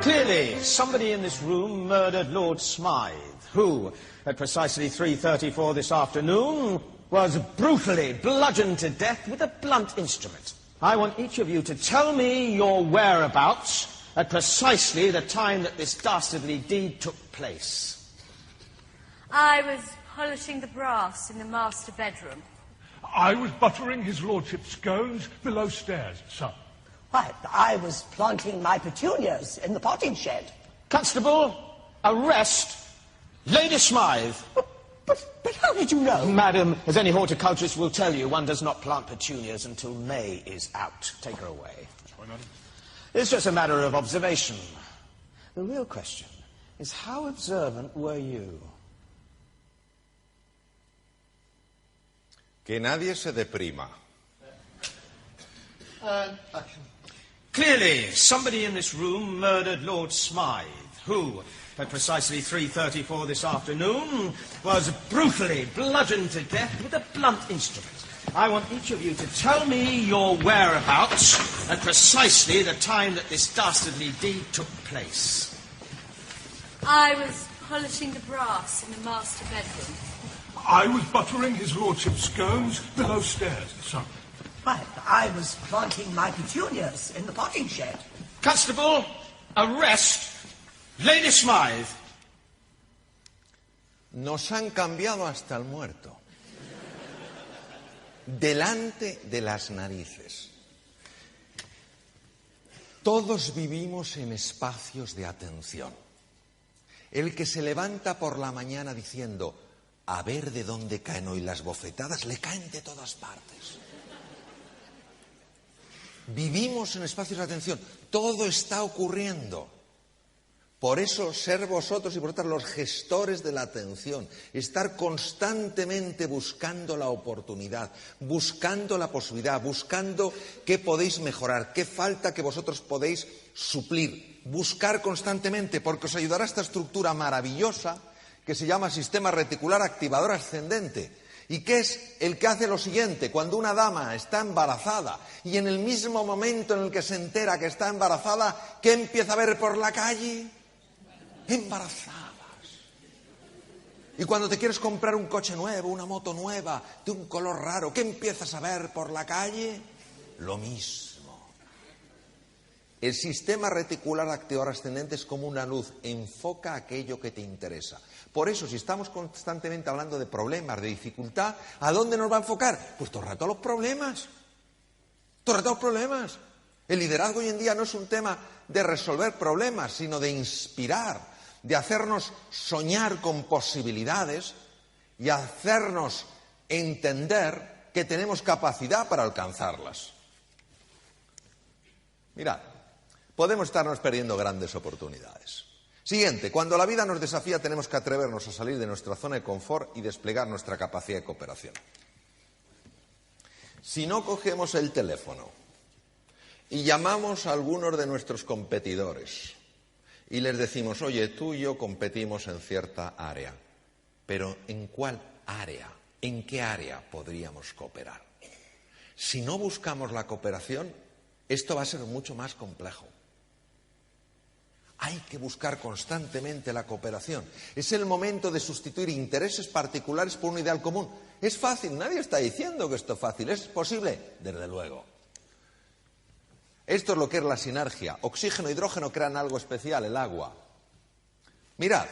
Clearly, somebody in this room murdered Lord Smythe, who, at precisely 3:34 this afternoon, was brutally bludgeoned to death with a blunt instrument. I want each of you to tell me your whereabouts at precisely the time that this dastardly deed took place. I was polishing the brass in the master bedroom. I was buttering his lordship's scones below stairs, sir. Why, I was planting my petunias in the potting shed. Constable, arrest Lady Smythe. But how did you know? Madam, as any horticulturist will tell you, one does not plant petunias until May is out. Take her away. Sorry, madam. It's just a matter of observation. The real question is, how observant were you? Que nadie se deprima. Action. Clearly, somebody in this room murdered Lord Smythe, who, at precisely 3:34 this afternoon, was brutally bludgeoned to death with a blunt instrument. I want each of you to tell me your whereabouts at precisely the time that this dastardly deed took place. I was polishing the brass in the master bedroom. I was buttering his lordship's scones below stairs, sir. Why, I was planting my petunias in the potting shed. Constable, arrest Lady Smythe. Nos han cambiado hasta el muerto. Delante de las narices. Todos vivimos en espacios de atención. El que se levanta por la mañana diciendo, a ver de dónde caen hoy las bofetadas, le caen de todas partes. Vivimos en espacios de atención. Todo está ocurriendo. Por eso, ser vosotros y vosotras los gestores de la atención, estar constantemente buscando la oportunidad, buscando la posibilidad, buscando qué podéis mejorar, qué falta que vosotros podéis suplir, buscar constantemente, porque os ayudará esta estructura maravillosa que se llama sistema reticular activador ascendente, y que es el que hace lo siguiente: cuando una dama está embarazada y en el mismo momento en el que se entera que está embarazada, ¿qué empieza a ver por la calle? Embarazadas. Y cuando te quieres comprar un coche nuevo, una moto nueva, de un color raro, ¿qué empiezas a ver por la calle? Lo mismo. El sistema reticular activador ascendente es como una luz, enfoca aquello que te interesa. Por eso, si estamos constantemente hablando de problemas, de dificultad, ¿a dónde nos va a enfocar? Pues todo el rato a los problemas. Todo el rato a los problemas. El liderazgo hoy en día no es un tema de resolver problemas, sino de inspirar, de hacernos soñar con posibilidades y hacernos entender que tenemos capacidad para alcanzarlas. Mirad, podemos estarnos perdiendo grandes oportunidades. Siguiente, cuando la vida nos desafía tenemos que atrevernos a salir de nuestra zona de confort y desplegar nuestra capacidad de cooperación. Si no cogemos el teléfono y llamamos a algunos de nuestros competidores y les decimos, oye, tú y yo competimos en cierta área, pero ¿en cuál área? ¿En qué área podríamos cooperar? Si no buscamos la cooperación, esto va a ser mucho más complejo. Hay que buscar constantemente la cooperación. Es el momento de sustituir intereses particulares por un ideal común. Es fácil, nadie está diciendo que esto es fácil. ¿Es posible? Desde luego. Esto es lo que es la sinergia. Oxígeno e hidrógeno crean algo especial, el agua. Mirad.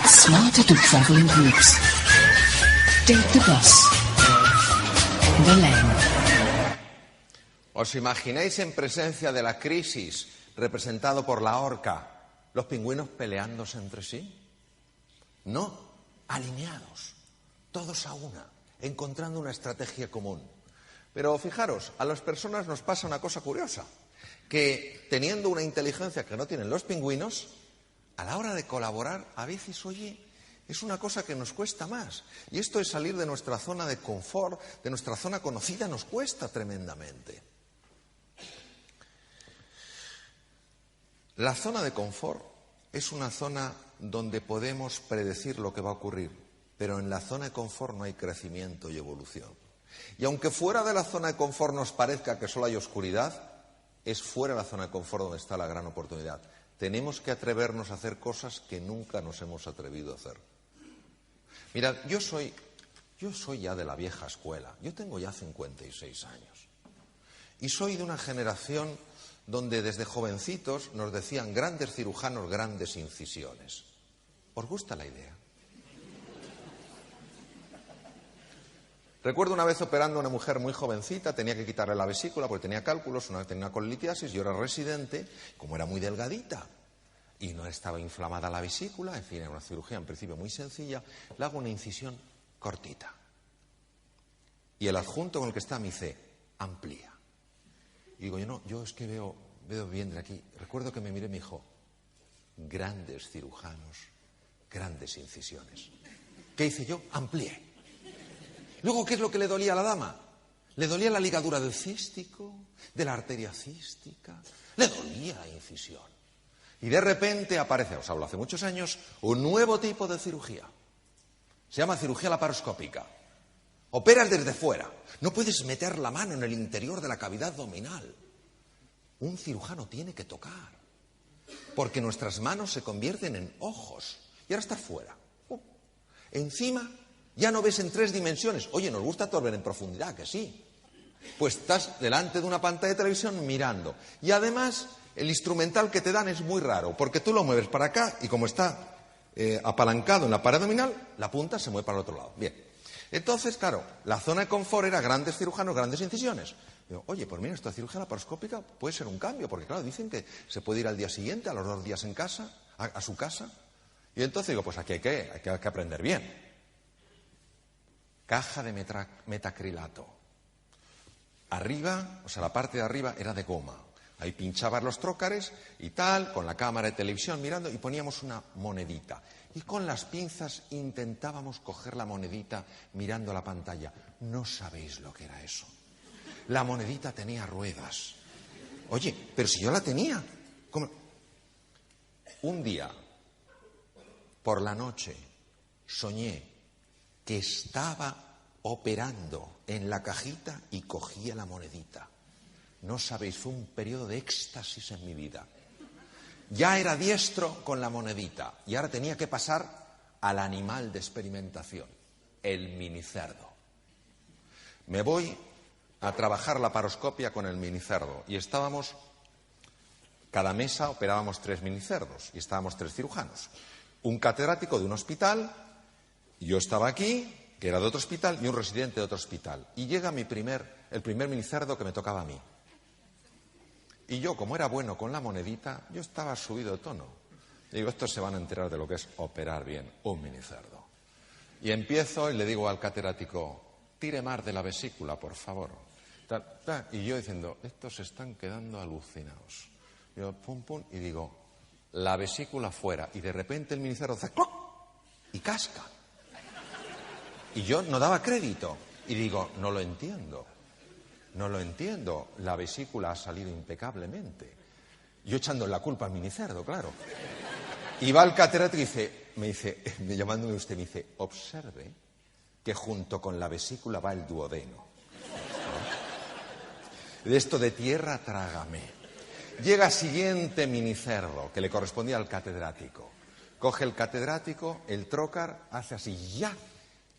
Smarter to travel in groups. Take the bus. The lane. ¿Os imagináis en presencia de la crisis representado por la orca, los pingüinos peleándose entre sí? No, alineados, todos a una, encontrando una estrategia común. Pero fijaros, a las personas nos pasa una cosa curiosa, que teniendo una inteligencia que no tienen los pingüinos, a la hora de colaborar, a veces, oye, es una cosa que nos cuesta más. Y esto es salir de nuestra zona de confort, de nuestra zona conocida, nos cuesta tremendamente. La zona de confort es una zona donde podemos predecir lo que va a ocurrir, pero en la zona de confort no hay crecimiento y evolución. Y aunque fuera de la zona de confort nos parezca que solo hay oscuridad, es fuera de la zona de confort donde está la gran oportunidad. Tenemos que atrevernos a hacer cosas que nunca nos hemos atrevido a hacer. Mirad, yo soy ya de la vieja escuela. Yo tengo ya 56 años. Y soy de una generación donde desde jovencitos nos decían grandes cirujanos, grandes incisiones. ¿Os gusta la idea? Recuerdo una vez operando a una mujer muy jovencita, tenía que quitarle la vesícula porque tenía cálculos, tenía una colitiasis, yo era residente, como era muy delgadita y no estaba inflamada la vesícula, en fin, era una cirugía en principio muy sencilla, le hago una incisión cortita. Y el adjunto con el que está me dice, amplía. Y digo, yo es que veo bien de aquí. Recuerdo que me miré y me dijo, grandes cirujanos, grandes incisiones. ¿Qué hice yo? Amplié. Luego, ¿qué es lo que le dolía a la dama? Le dolía la ligadura del cístico, de la arteria cística, le dolía la incisión. Y de repente aparece, os hablo hace muchos años, un nuevo tipo de cirugía. Se llama cirugía laparoscópica. Operas desde fuera. No puedes meter la mano en el interior de la cavidad abdominal. Un cirujano tiene que tocar. Porque nuestras manos se convierten en ojos. Y ahora estás fuera. Encima, ya no ves en 3 dimensiones. Oye, nos gusta todo ver en profundidad, que sí. Pues estás delante de una pantalla de televisión mirando. Y además, el instrumental que te dan es muy raro. Porque tú lo mueves para acá y como está apalancado en la pared abdominal, la punta se mueve para el otro lado. Bien. Entonces, claro, la zona de confort era grandes cirujanos, grandes incisiones. Digo, oye, pues mira, esta cirugía laparoscópica puede ser un cambio, porque claro, dicen que se puede ir al día siguiente, a los 2 días en casa, a su casa. Y entonces digo, pues aquí hay que aprender bien. Caja de metacrilato. Arriba, o sea, la parte de arriba era de goma. Ahí pinchabas los trócares y tal, con la cámara de televisión mirando, y poníamos una monedita. Y con las pinzas intentábamos coger la monedita mirando la pantalla. No sabéis lo que era eso. La monedita tenía ruedas. Oye, pero si yo la tenía. ¿Cómo? Un día, por la noche, soñé que estaba operando en la cajita y cogía la monedita. No sabéis, fue un periodo de éxtasis en mi vida. Ya era diestro con la monedita y ahora tenía que pasar al animal de experimentación, el minicerdo. Me voy a trabajar la laparoscopia con el minicerdo y estábamos, cada mesa operábamos 3 minicerdos y estábamos 3 cirujanos. Un catedrático de un hospital, yo estaba aquí, que era de otro hospital, y un residente de otro hospital. Y llega el primer minicerdo que me tocaba a mí. Y yo, como era bueno con la monedita, yo estaba subido de tono. Y digo, estos se van a enterar de lo que es operar bien un minicerdo. Y empiezo y le digo al catedrático, tire más de la vesícula, por favor. Y yo diciendo, estos se están quedando alucinados. Yo, pum, pum, y digo, la vesícula fuera. Y de repente el minicerdo hace ¡cloc! Y casca. Y yo no daba crédito. Y digo, no lo entiendo. No lo entiendo. La vesícula ha salido impecablemente. Yo echando la culpa al minicerdo, claro. Y va el catedrático y me dice, llamándome usted, me dice, observe que junto con la vesícula va el duodeno. De esto de tierra, trágame. Llega siguiente minicerdo, que le correspondía al catedrático. Coge el catedrático, el trócar, hace así, ya,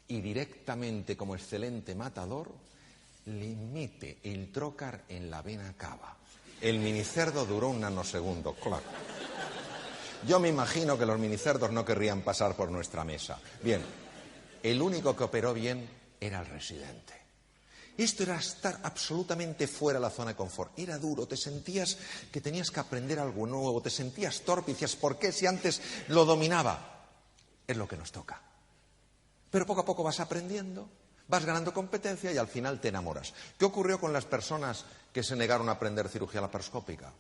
y directamente, como excelente matador, le mete el trócar en la vena cava. El minicerdo duró un nanosegundo, claro. Yo me imagino que los minicerdos no querrían pasar por nuestra mesa. Bien, el único que operó bien era el residente. Esto era estar absolutamente fuera de la zona de confort. Era duro, te sentías que tenías que aprender algo nuevo, te sentías torpe y decías, ¿por qué si antes lo dominaba? Es lo que nos toca. Pero poco a poco vas aprendiendo, vas ganando competencia y al final te enamoras. ¿Qué ocurrió con las personas que se negaron a aprender cirugía laparoscópica?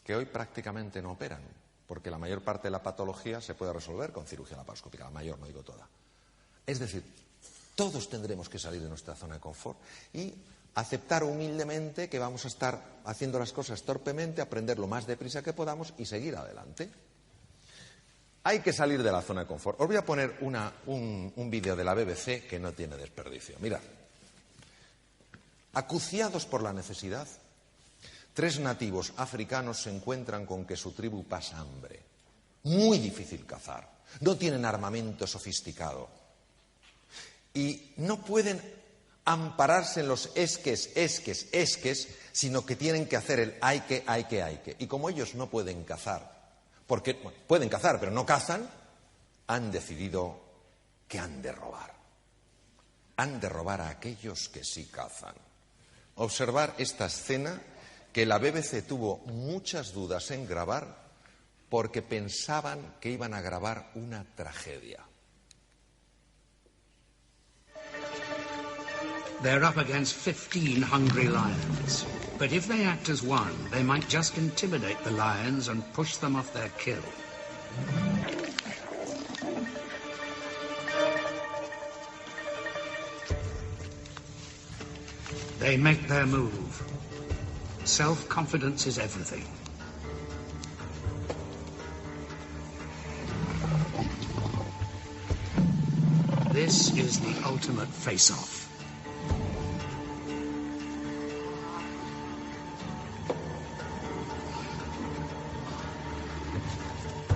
Que hoy prácticamente no operan, porque la mayor parte de la patología se puede resolver con cirugía laparoscópica, la mayor, no digo toda. Es decir, todos tendremos que salir de nuestra zona de confort y aceptar humildemente que vamos a estar haciendo las cosas torpemente, aprender lo más deprisa que podamos y seguir adelante. Hay que salir de la zona de confort. Os voy a poner un vídeo de la BBC que no tiene desperdicio. Mirad. Acuciados por la necesidad, 3 nativos africanos se encuentran con que su tribu pasa hambre. Muy difícil cazar. No tienen armamento sofisticado. Y no pueden ampararse en los esques, sino que tienen que hacer el hay que. Y como ellos no pueden cazar, porque pueden cazar, pero no cazan, han decidido que han de robar. Han de robar a aquellos que sí cazan. Observar esta escena que la BBC tuvo muchas dudas en grabar porque pensaban que iban a grabar una tragedia. They're up against 15 hungry lions. But if they act as one, they might just intimidate the lions and push them off their kill. They make their move. Self-confidence is everything. This is the ultimate face-off.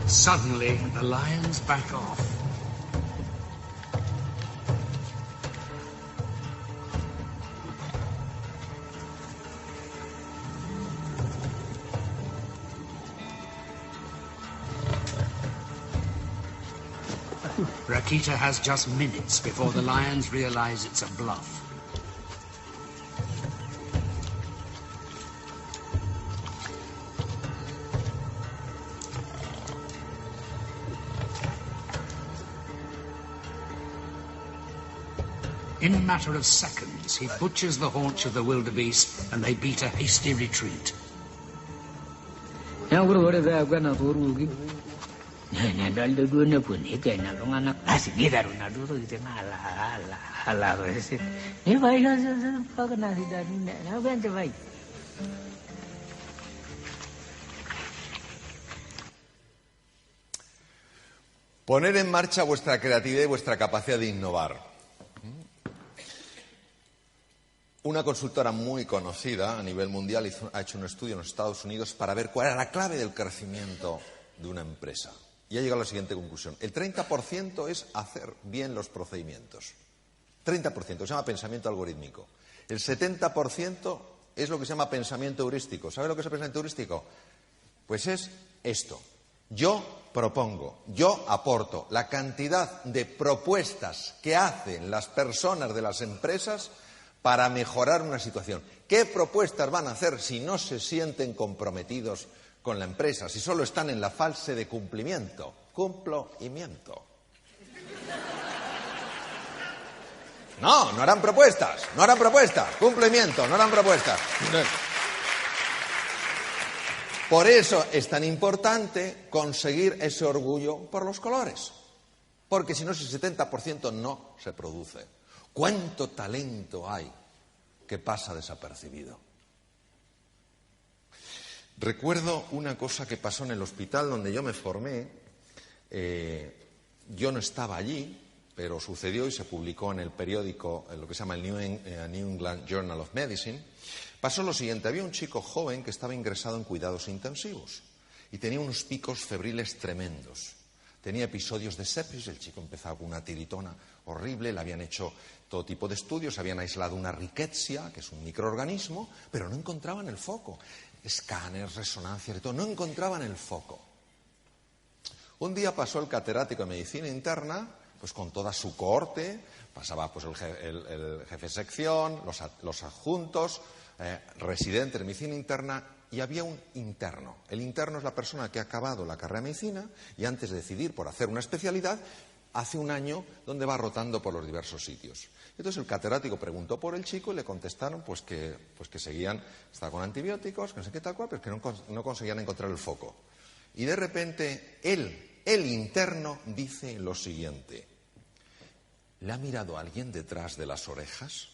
Suddenly, the lions back off. Rakita has just minutes before the lions realize it's a bluff. In a matter of seconds, he butchers the haunch of the wildebeest and they beat a hasty retreat. Poner en marcha vuestra creatividad y vuestra capacidad de innovar. Una consultora muy conocida a nivel mundial ha hecho un estudio en los Estados Unidos para ver cuál era la clave del crecimiento de una empresa. Y ha llegado a la siguiente conclusión. El 30% es hacer bien los procedimientos. 30%, se llama pensamiento algorítmico. El 70% es lo que se llama pensamiento heurístico. ¿Sabe lo que es el pensamiento heurístico? Pues es esto. Yo propongo, yo aporto. La cantidad de propuestas que hacen las personas de las empresas para mejorar una situación. ¿Qué propuestas van a hacer si no se sienten comprometidos con la empresa, si solo están en la fase de cumplimiento? Cumplimiento. No, no harán propuestas, cumplimiento, no harán propuestas. Por eso es tan importante conseguir ese orgullo por los colores, porque si no, ese 70% no se produce. ¿Cuánto talento hay que pasa desapercibido? Recuerdo una cosa que pasó en el hospital donde yo me formé. Yo no estaba allí, pero sucedió y se publicó en el periódico, en lo que se llama el New England Journal of Medicine. Pasó lo siguiente: había un chico joven que estaba ingresado en cuidados intensivos y tenía unos picos febriles tremendos. Tenía episodios de sepsis, el chico empezaba con una tiritona horrible, le habían hecho todo tipo de estudios, habían aislado una rickettsia, que es un microorganismo, pero no encontraban el foco. Escáneres, resonancias y todo, no encontraban el foco. Un día pasó el catedrático de medicina interna, pues con toda su cohorte, pasaba pues el jefe de sección, los adjuntos, residentes de medicina interna, y había un interno. El interno es la persona que ha acabado la carrera de medicina y antes de decidir por hacer una especialidad, hace un año donde va rotando por los diversos sitios. Entonces el catedrático preguntó por el chico y le contestaron pues que seguían, estaba con antibióticos, que no sé qué tal cual, pero que no conseguían encontrar el foco. Y de repente el interno dice lo siguiente: ¿le ha mirado alguien detrás de las orejas?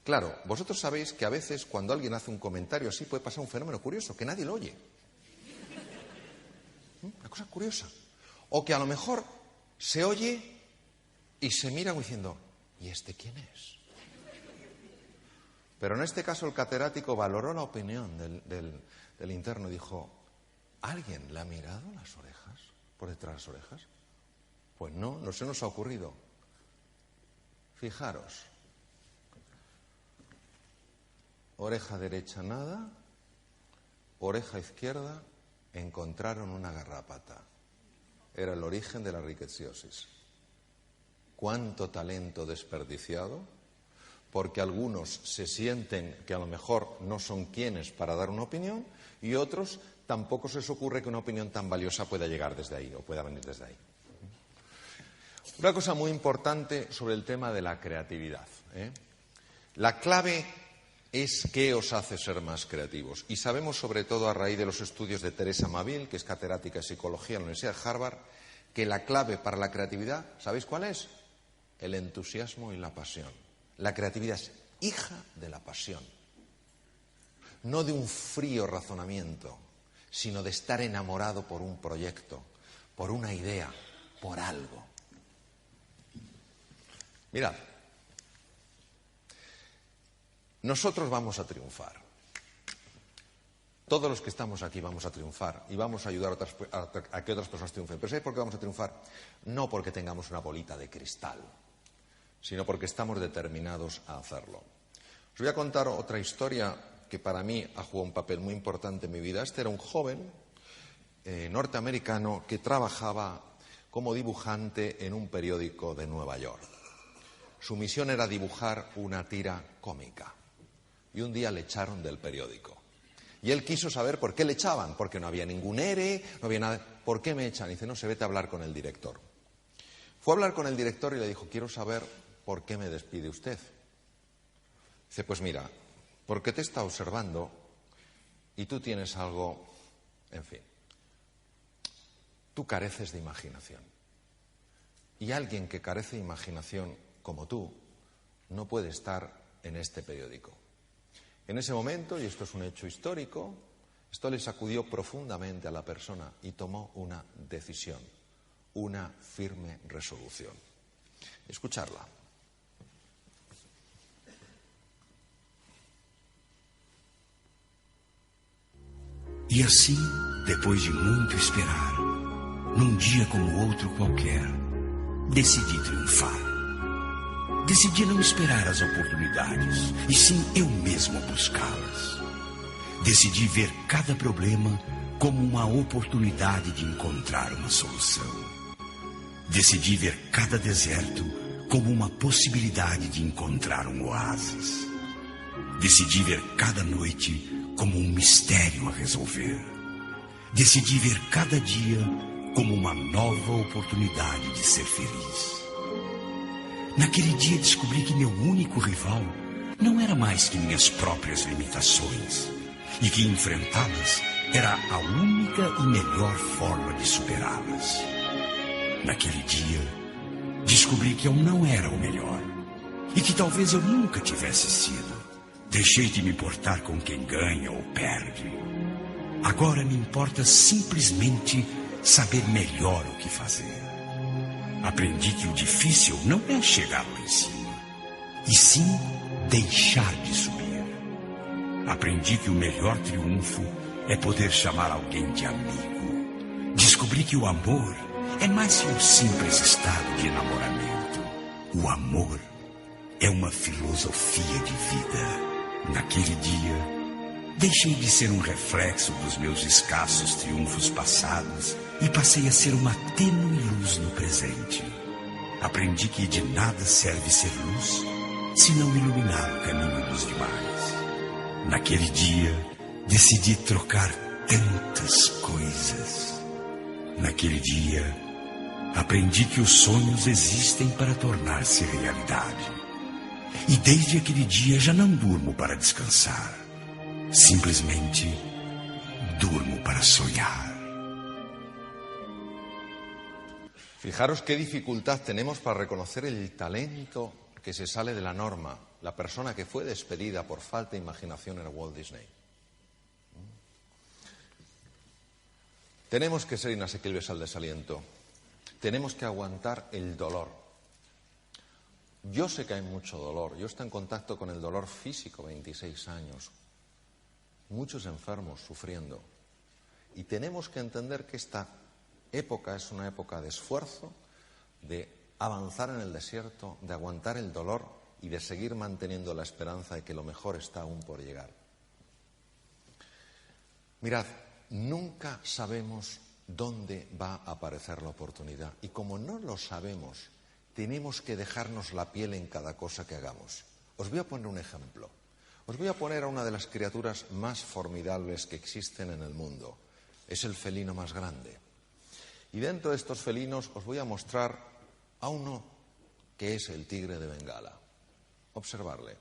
Claro, vosotros sabéis que a veces cuando alguien hace un comentario así puede pasar un fenómeno curioso, que nadie lo oye. Una cosa curiosa. O que a lo mejor se oye y se mira diciendo, ¿y este quién es? Pero en este caso el catedrático valoró la opinión del interno y dijo, ¿alguien le ha mirado las orejas? ¿Por detrás de las orejas? Pues no se nos ha ocurrido. Fijaros. Oreja derecha nada, oreja izquierda, encontraron una garrapata. Era el origen de la rickettsiosis. ¿Cuánto talento desperdiciado? Porque algunos se sienten que a lo mejor no son quienes para dar una opinión y otros tampoco se les ocurre que una opinión tan valiosa pueda llegar desde ahí o pueda venir desde ahí. Una cosa muy importante sobre el tema de la creatividad. La clave es qué os hace ser más creativos. Y sabemos, sobre todo a raíz de los estudios de Teresa Maville, que es catedrática de psicología en la Universidad de Harvard, que la clave para la creatividad, ¿sabéis cuál es? El entusiasmo y la pasión. La creatividad es hija de la pasión. No de un frío razonamiento, sino de estar enamorado por un proyecto, por una idea, por algo. Mirad, nosotros vamos a triunfar. Todos los que estamos aquí vamos a triunfar y vamos a ayudar a que otras personas triunfen. Pero ¿sabéis por qué vamos a triunfar? No porque tengamos una bolita de cristal, sino porque estamos determinados a hacerlo. Os voy a contar otra historia que para mí ha jugado un papel muy importante en mi vida. Este era un joven norteamericano que trabajaba como dibujante en un periódico de Nueva York. Su misión era dibujar una tira cómica. Y un día le echaron del periódico. Y él quiso saber por qué le echaban, porque no había ningún ERE, no había nada. ¿Por qué me echan? Y dice, no, se vete a hablar con el director. Fue a hablar con el director y le dijo, quiero saber por qué me despide usted. Dice, pues mira, porque te está observando y tú tienes algo, en fin, tú careces de imaginación. Y alguien que carece de imaginación como tú no puede estar en este periódico. En ese momento, y esto es un hecho histórico, esto le sacudió profundamente a la persona y tomó una decisión, una firme resolución. Escucharla. E assim, depois de muito esperar, num dia como outro qualquer, decidi triunfar. Decidi não esperar as oportunidades, e sim eu mesmo buscá-las. Decidi ver cada problema como uma oportunidade de encontrar uma solução. Decidi ver cada deserto como uma possibilidade de encontrar um oásis. Decidi ver cada noite como um mistério a resolver. Decidi ver cada dia como uma nova oportunidade de ser feliz. Naquele dia descobri que meu único rival não era mais que minhas próprias limitações e que enfrentá-las era a única e melhor forma de superá-las. Naquele dia descobri que eu não era o melhor e que talvez eu nunca tivesse sido. Deixei de me importar com quem ganha ou perde. Agora me importa simplesmente saber melhor o que fazer. Aprendi que o difícil não é chegar lá em cima, e sim deixar de subir. Aprendi que o melhor triunfo é poder chamar alguém de amigo. Descobri que o amor é mais que um simples estado de enamoramento. O amor é uma filosofia de vida. Naquele dia, deixei de ser um reflexo dos meus escassos triunfos passados e passei a ser uma tênue luz no presente. Aprendi que de nada serve ser luz se não iluminar o caminho dos demais. Naquele dia, decidi trocar tantas coisas. Naquele dia, aprendi que os sonhos existem para tornar-se realidade. E desde aquele dia já não durmo para descansar. Simplesmente durmo para sonhar. Fijaros qué dificultad tenemos para reconocer el talento que se sale de la norma, la persona que fue despedida por falta de imaginación en Walt Disney. Tenemos que ser inasequibles al desaliento. Tenemos que aguantar el dolor. Yo sé que hay mucho dolor. Yo estoy en contacto con el dolor físico, 26 años. Muchos enfermos sufriendo. Y tenemos que entender que esta época es una época de esfuerzo, de avanzar en el desierto, de aguantar el dolor y de seguir manteniendo la esperanza de que lo mejor está aún por llegar. Mirad, nunca sabemos dónde va a aparecer la oportunidad. Y como no lo sabemos, tenemos que dejarnos la piel en cada cosa que hagamos. Os voy a poner un ejemplo. Os voy a poner a una de las criaturas más formidables que existen en el mundo. Es el felino más grande. Y dentro de estos felinos os voy a mostrar a uno que es el tigre de Bengala. Observarle.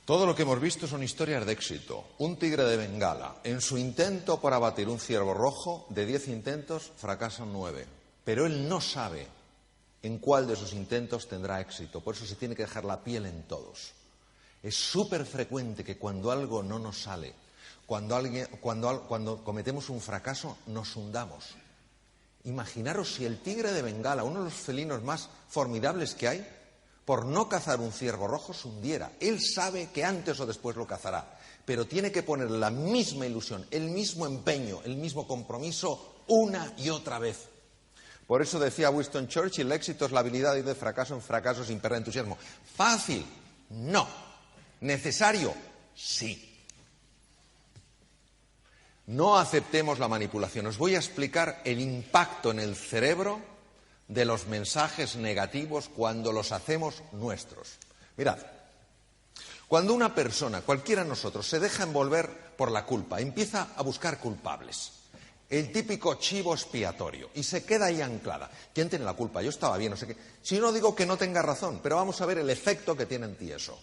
Todo lo que hemos visto son historias de éxito. Un tigre de Bengala, en su intento por abatir un ciervo rojo, de 10 intentos fracasan 9. Pero él no sabe en cuál de esos intentos tendrá éxito. Por eso se tiene que dejar la piel en todos. Es súper frecuente que cuando algo no nos sale, cuando cometemos un fracaso, nos hundamos. Imaginaros si el tigre de Bengala, uno de los felinos más formidables que hay, por no cazar un ciervo rojo se hundiera. Él sabe que antes o después lo cazará, pero tiene que poner la misma ilusión, el mismo empeño, el mismo compromiso una y otra vez. Por eso decía Winston Churchill, el éxito es la habilidad de ir de fracaso en fracaso sin perder entusiasmo. ¿Fácil? No. ¿Necesario? Sí. No aceptemos la manipulación. Os voy a explicar el impacto en el cerebro de los mensajes negativos cuando los hacemos nuestros. Mirad, cuando una persona, cualquiera de nosotros, se deja envolver por la culpa, empieza a buscar culpables, el típico chivo expiatorio, y se queda ahí anclada. ¿Quién tiene la culpa? Yo estaba bien, no sé qué. Si no digo que no tenga razón, pero vamos a ver el efecto que tiene en ti eso.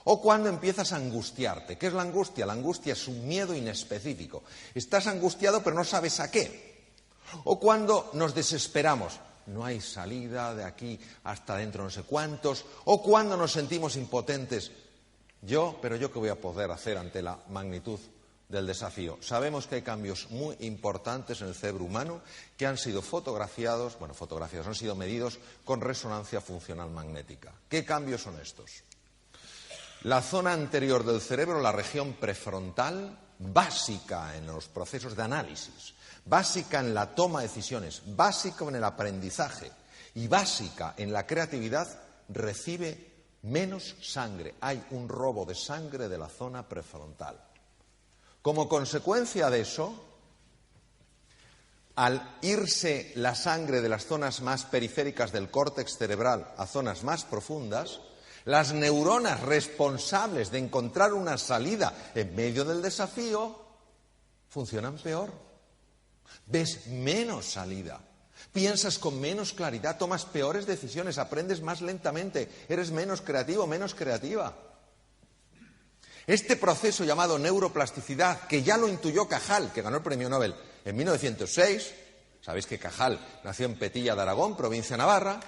O cuando empiezas a angustiarte. ¿Qué es la angustia? La angustia es un miedo inespecífico. Estás angustiado pero no sabes a qué. O cuando nos desesperamos. No hay salida de aquí hasta dentro no sé cuántos. O cuando nos sentimos impotentes. Pero yo qué voy a poder hacer ante la magnitud del desafío. Sabemos que hay cambios muy importantes en el cerebro humano que han sido han sido medidos con resonancia funcional magnética. ¿Qué cambios son estos? La zona anterior del cerebro, la región prefrontal, básica en los procesos de análisis, básica en la toma de decisiones, básica en el aprendizaje y básica en la creatividad, recibe menos sangre. Hay un robo de sangre de la zona prefrontal. Como consecuencia de eso, al irse la sangre de las zonas más periféricas del córtex cerebral a zonas más profundas, las neuronas responsables de encontrar una salida en medio del desafío funcionan peor. Ves menos salida, piensas con menos claridad, tomas peores decisiones, aprendes más lentamente, eres menos creativo, menos creativa. Este proceso llamado neuroplasticidad, que ya lo intuyó Cajal, que ganó el premio Nobel en 1906, sabéis que Cajal nació en Petilla de Aragón, provincia de Navarra.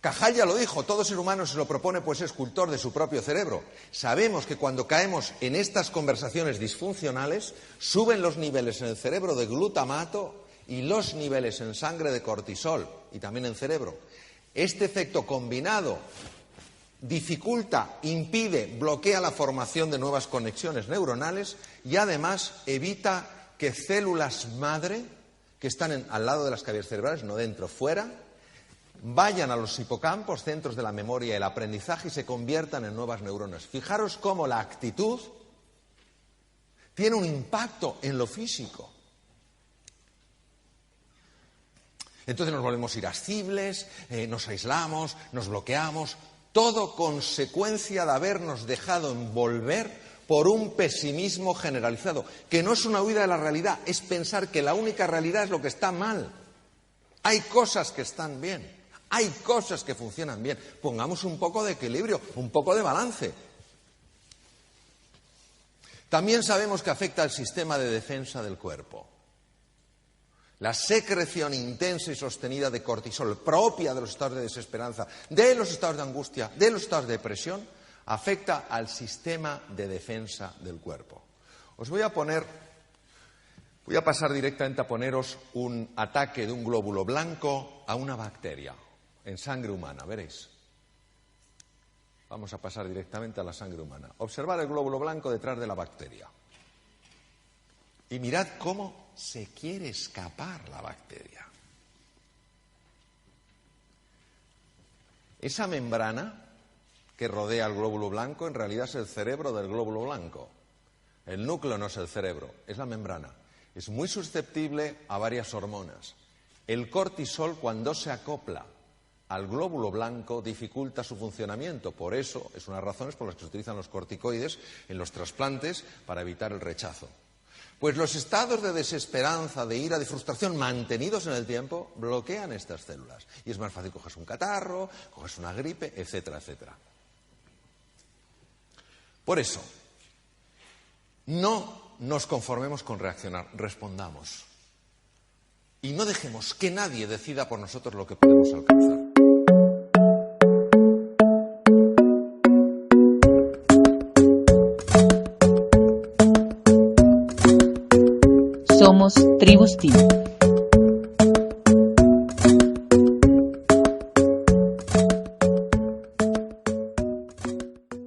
Cajal ya lo dijo, todo ser humano se lo propone pues es cultor de su propio cerebro. Sabemos que cuando caemos en estas conversaciones disfuncionales, suben los niveles en el cerebro de glutamato y los niveles en sangre de cortisol y también en cerebro. Este efecto combinado dificulta, impide, bloquea la formación de nuevas conexiones neuronales y además evita que células madre, que están al lado de las cavidades cerebrales, no dentro, fuera, vayan a los hipocampos, centros de la memoria y el aprendizaje, y se conviertan en nuevas neuronas. Fijaros cómo la actitud tiene un impacto en lo físico. Entonces nos volvemos irascibles, nos aislamos, nos bloqueamos, todo consecuencia de habernos dejado envolver por un pesimismo generalizado, que no es una huida de la realidad, es pensar que la única realidad es lo que está mal. Hay cosas que están bien. Hay cosas que funcionan bien. Pongamos un poco de equilibrio, un poco de balance. También sabemos que afecta al sistema de defensa del cuerpo. La secreción intensa y sostenida de cortisol, propia de los estados de desesperanza, de los estados de angustia, de los estados de depresión, afecta al sistema de defensa del cuerpo. Voy a pasar directamente a poneros un ataque de un glóbulo blanco a una bacteria en sangre humana, veréis. Vamos a pasar directamente a la sangre humana. Observad el glóbulo blanco detrás de la bacteria. Y mirad cómo se quiere escapar la bacteria. Esa membrana que rodea el glóbulo blanco en realidad es el cerebro del glóbulo blanco. El núcleo no es el cerebro, es la membrana. Es muy susceptible a varias hormonas. El cortisol, cuando se acopla al glóbulo blanco, dificulta su funcionamiento. Por eso, es una de las razones por las que se utilizan los corticoides en los trasplantes para evitar el rechazo. Pues los estados de desesperanza, de ira, de frustración mantenidos en el tiempo bloquean estas células. Y es más fácil coges un catarro, coges una gripe, etcétera, etcétera. Por eso, no nos conformemos con reaccionar, respondamos. Y no dejemos que nadie decida por nosotros lo que podemos alcanzar. Somos Tribus Team.